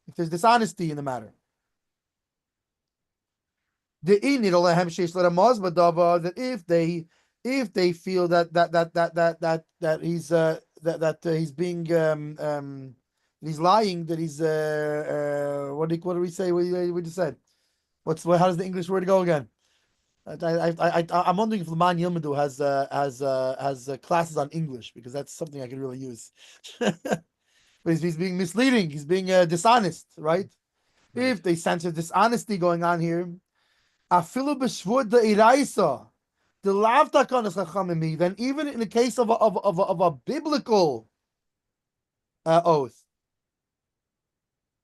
if there's dishonesty in the matter. That if they feel that he's being he's lying, that he's what do we say? We just said. How does the English word go again? I'm wondering if Laman Yilmadu has classes on English, because that's something I can really use. But he's being misleading. He's being dishonest, right? If they sense a dishonesty going on here, afilu b'shvud de'iraisa, the lav takanas chachamim, then even in the case of a biblical oath,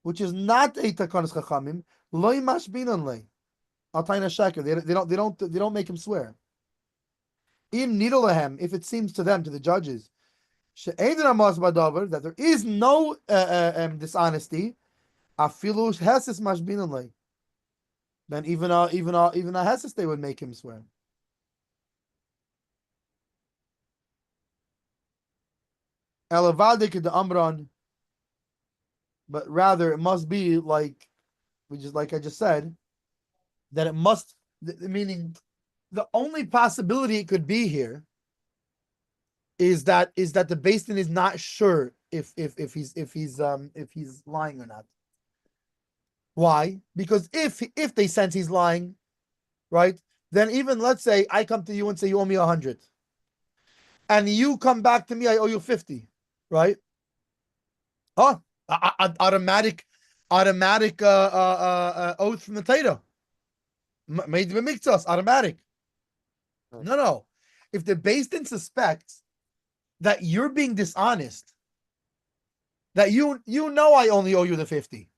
which is not a takanas chachamim, loy mashbinan lei. I'll tell you a sheker. They don't make him swear. if it seems to them, to the judges, that there is no dishonesty, then even a heses they would make him swear. But rather it must be like I just said, that it must, meaning the only possibility it could be here is that the Beis Din is not sure if he's lying or not. Why? Because if they sense he's lying, right, then even let's say I come to you and say you owe me 100, and you come back to me, I owe you 50, right? Oh, automatic oath from the Torah. Made the mikzos automatic. No. If the Beis Din suspects that you're being dishonest, that you know I only owe you the 50,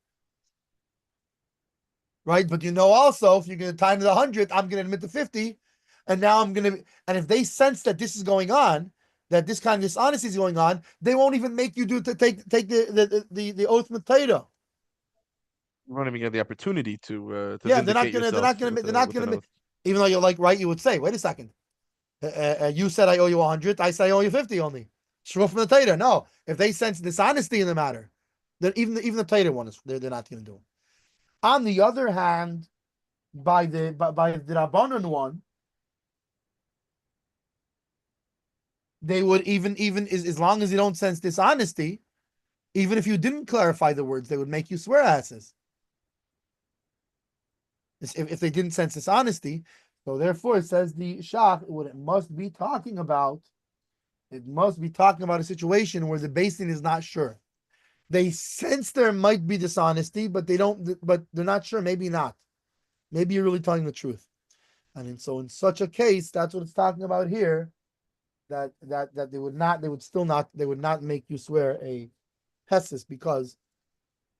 right? But you know also if you're going to time to the 100, I'm going to admit the 50, and now I'm going to. And if they sense that this is going on, that this kind of dishonesty is going on, they won't even make you take the oath with Torah. You won't even get the opportunity to yeah, they're not gonna even though you're like, right, you would say, wait a second, you said I owe you 100, I say I owe you 50 only. Shruv from the Torah. No, if they sense dishonesty in the matter, then even the Torah one is they're not going to do it. On the other hand, by the Rabbanon one, they would even as long as you don't sense dishonesty, even if you didn't clarify the words, they would make you swear asses. If they didn't sense dishonesty, so therefore it says the shach, what it must be talking about, a situation where the Beis Din is not sure. They sense there might be dishonesty, but they're not sure. Maybe not. Maybe you're really telling the truth. And so in such a case, that's what it's talking about here. That they would not make you swear a hesis, because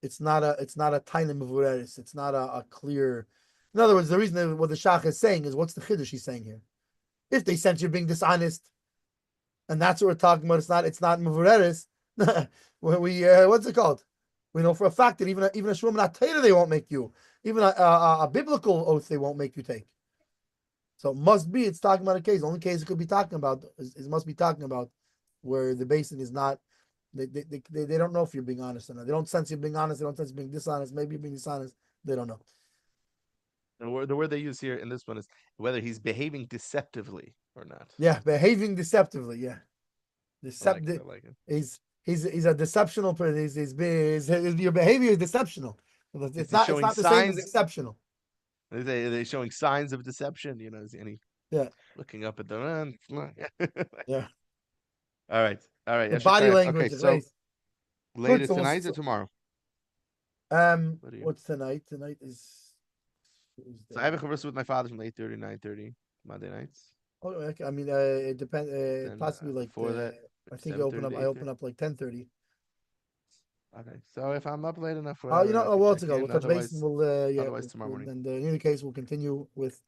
it's not a tainim of ureris. It's not a clear. In other words, the reason what the shach is saying is, what's the chiddush he's saying here? If they sense you're being dishonest, and that's what we're talking about, it's not mevureres. What's it called? We know for a fact that even a shum atayra they won't make you. Even a biblical oath they won't make you take. So it must be it's talking about a case. The only case it could be talking about is must be talking about where the Beis Din is not. They don't know if you're being honest or not. They don't sense you're being honest. They don't sense you're being dishonest. Maybe you're being dishonest. They don't know. And the word they use here in this one is whether he's behaving deceptively or not. Yeah, behaving deceptively. Yeah, I like it. He's a deceptional person. Your behavior is deceptional. It's not the same as exceptional. They're showing signs of deception. Is any looking up at them? Yeah. All right. The body language. Okay, so later so tonight or tomorrow? What's tonight? Tonight is. So I have a conversation with my father from 8:30 9:30 Monday nights. Oh, okay. I mean, it depends. Possibly like before that. I think I open up like 10:30. Okay, so if I'm up late enough, We'll touch base. otherwise tomorrow morning. And in any case, we'll continue with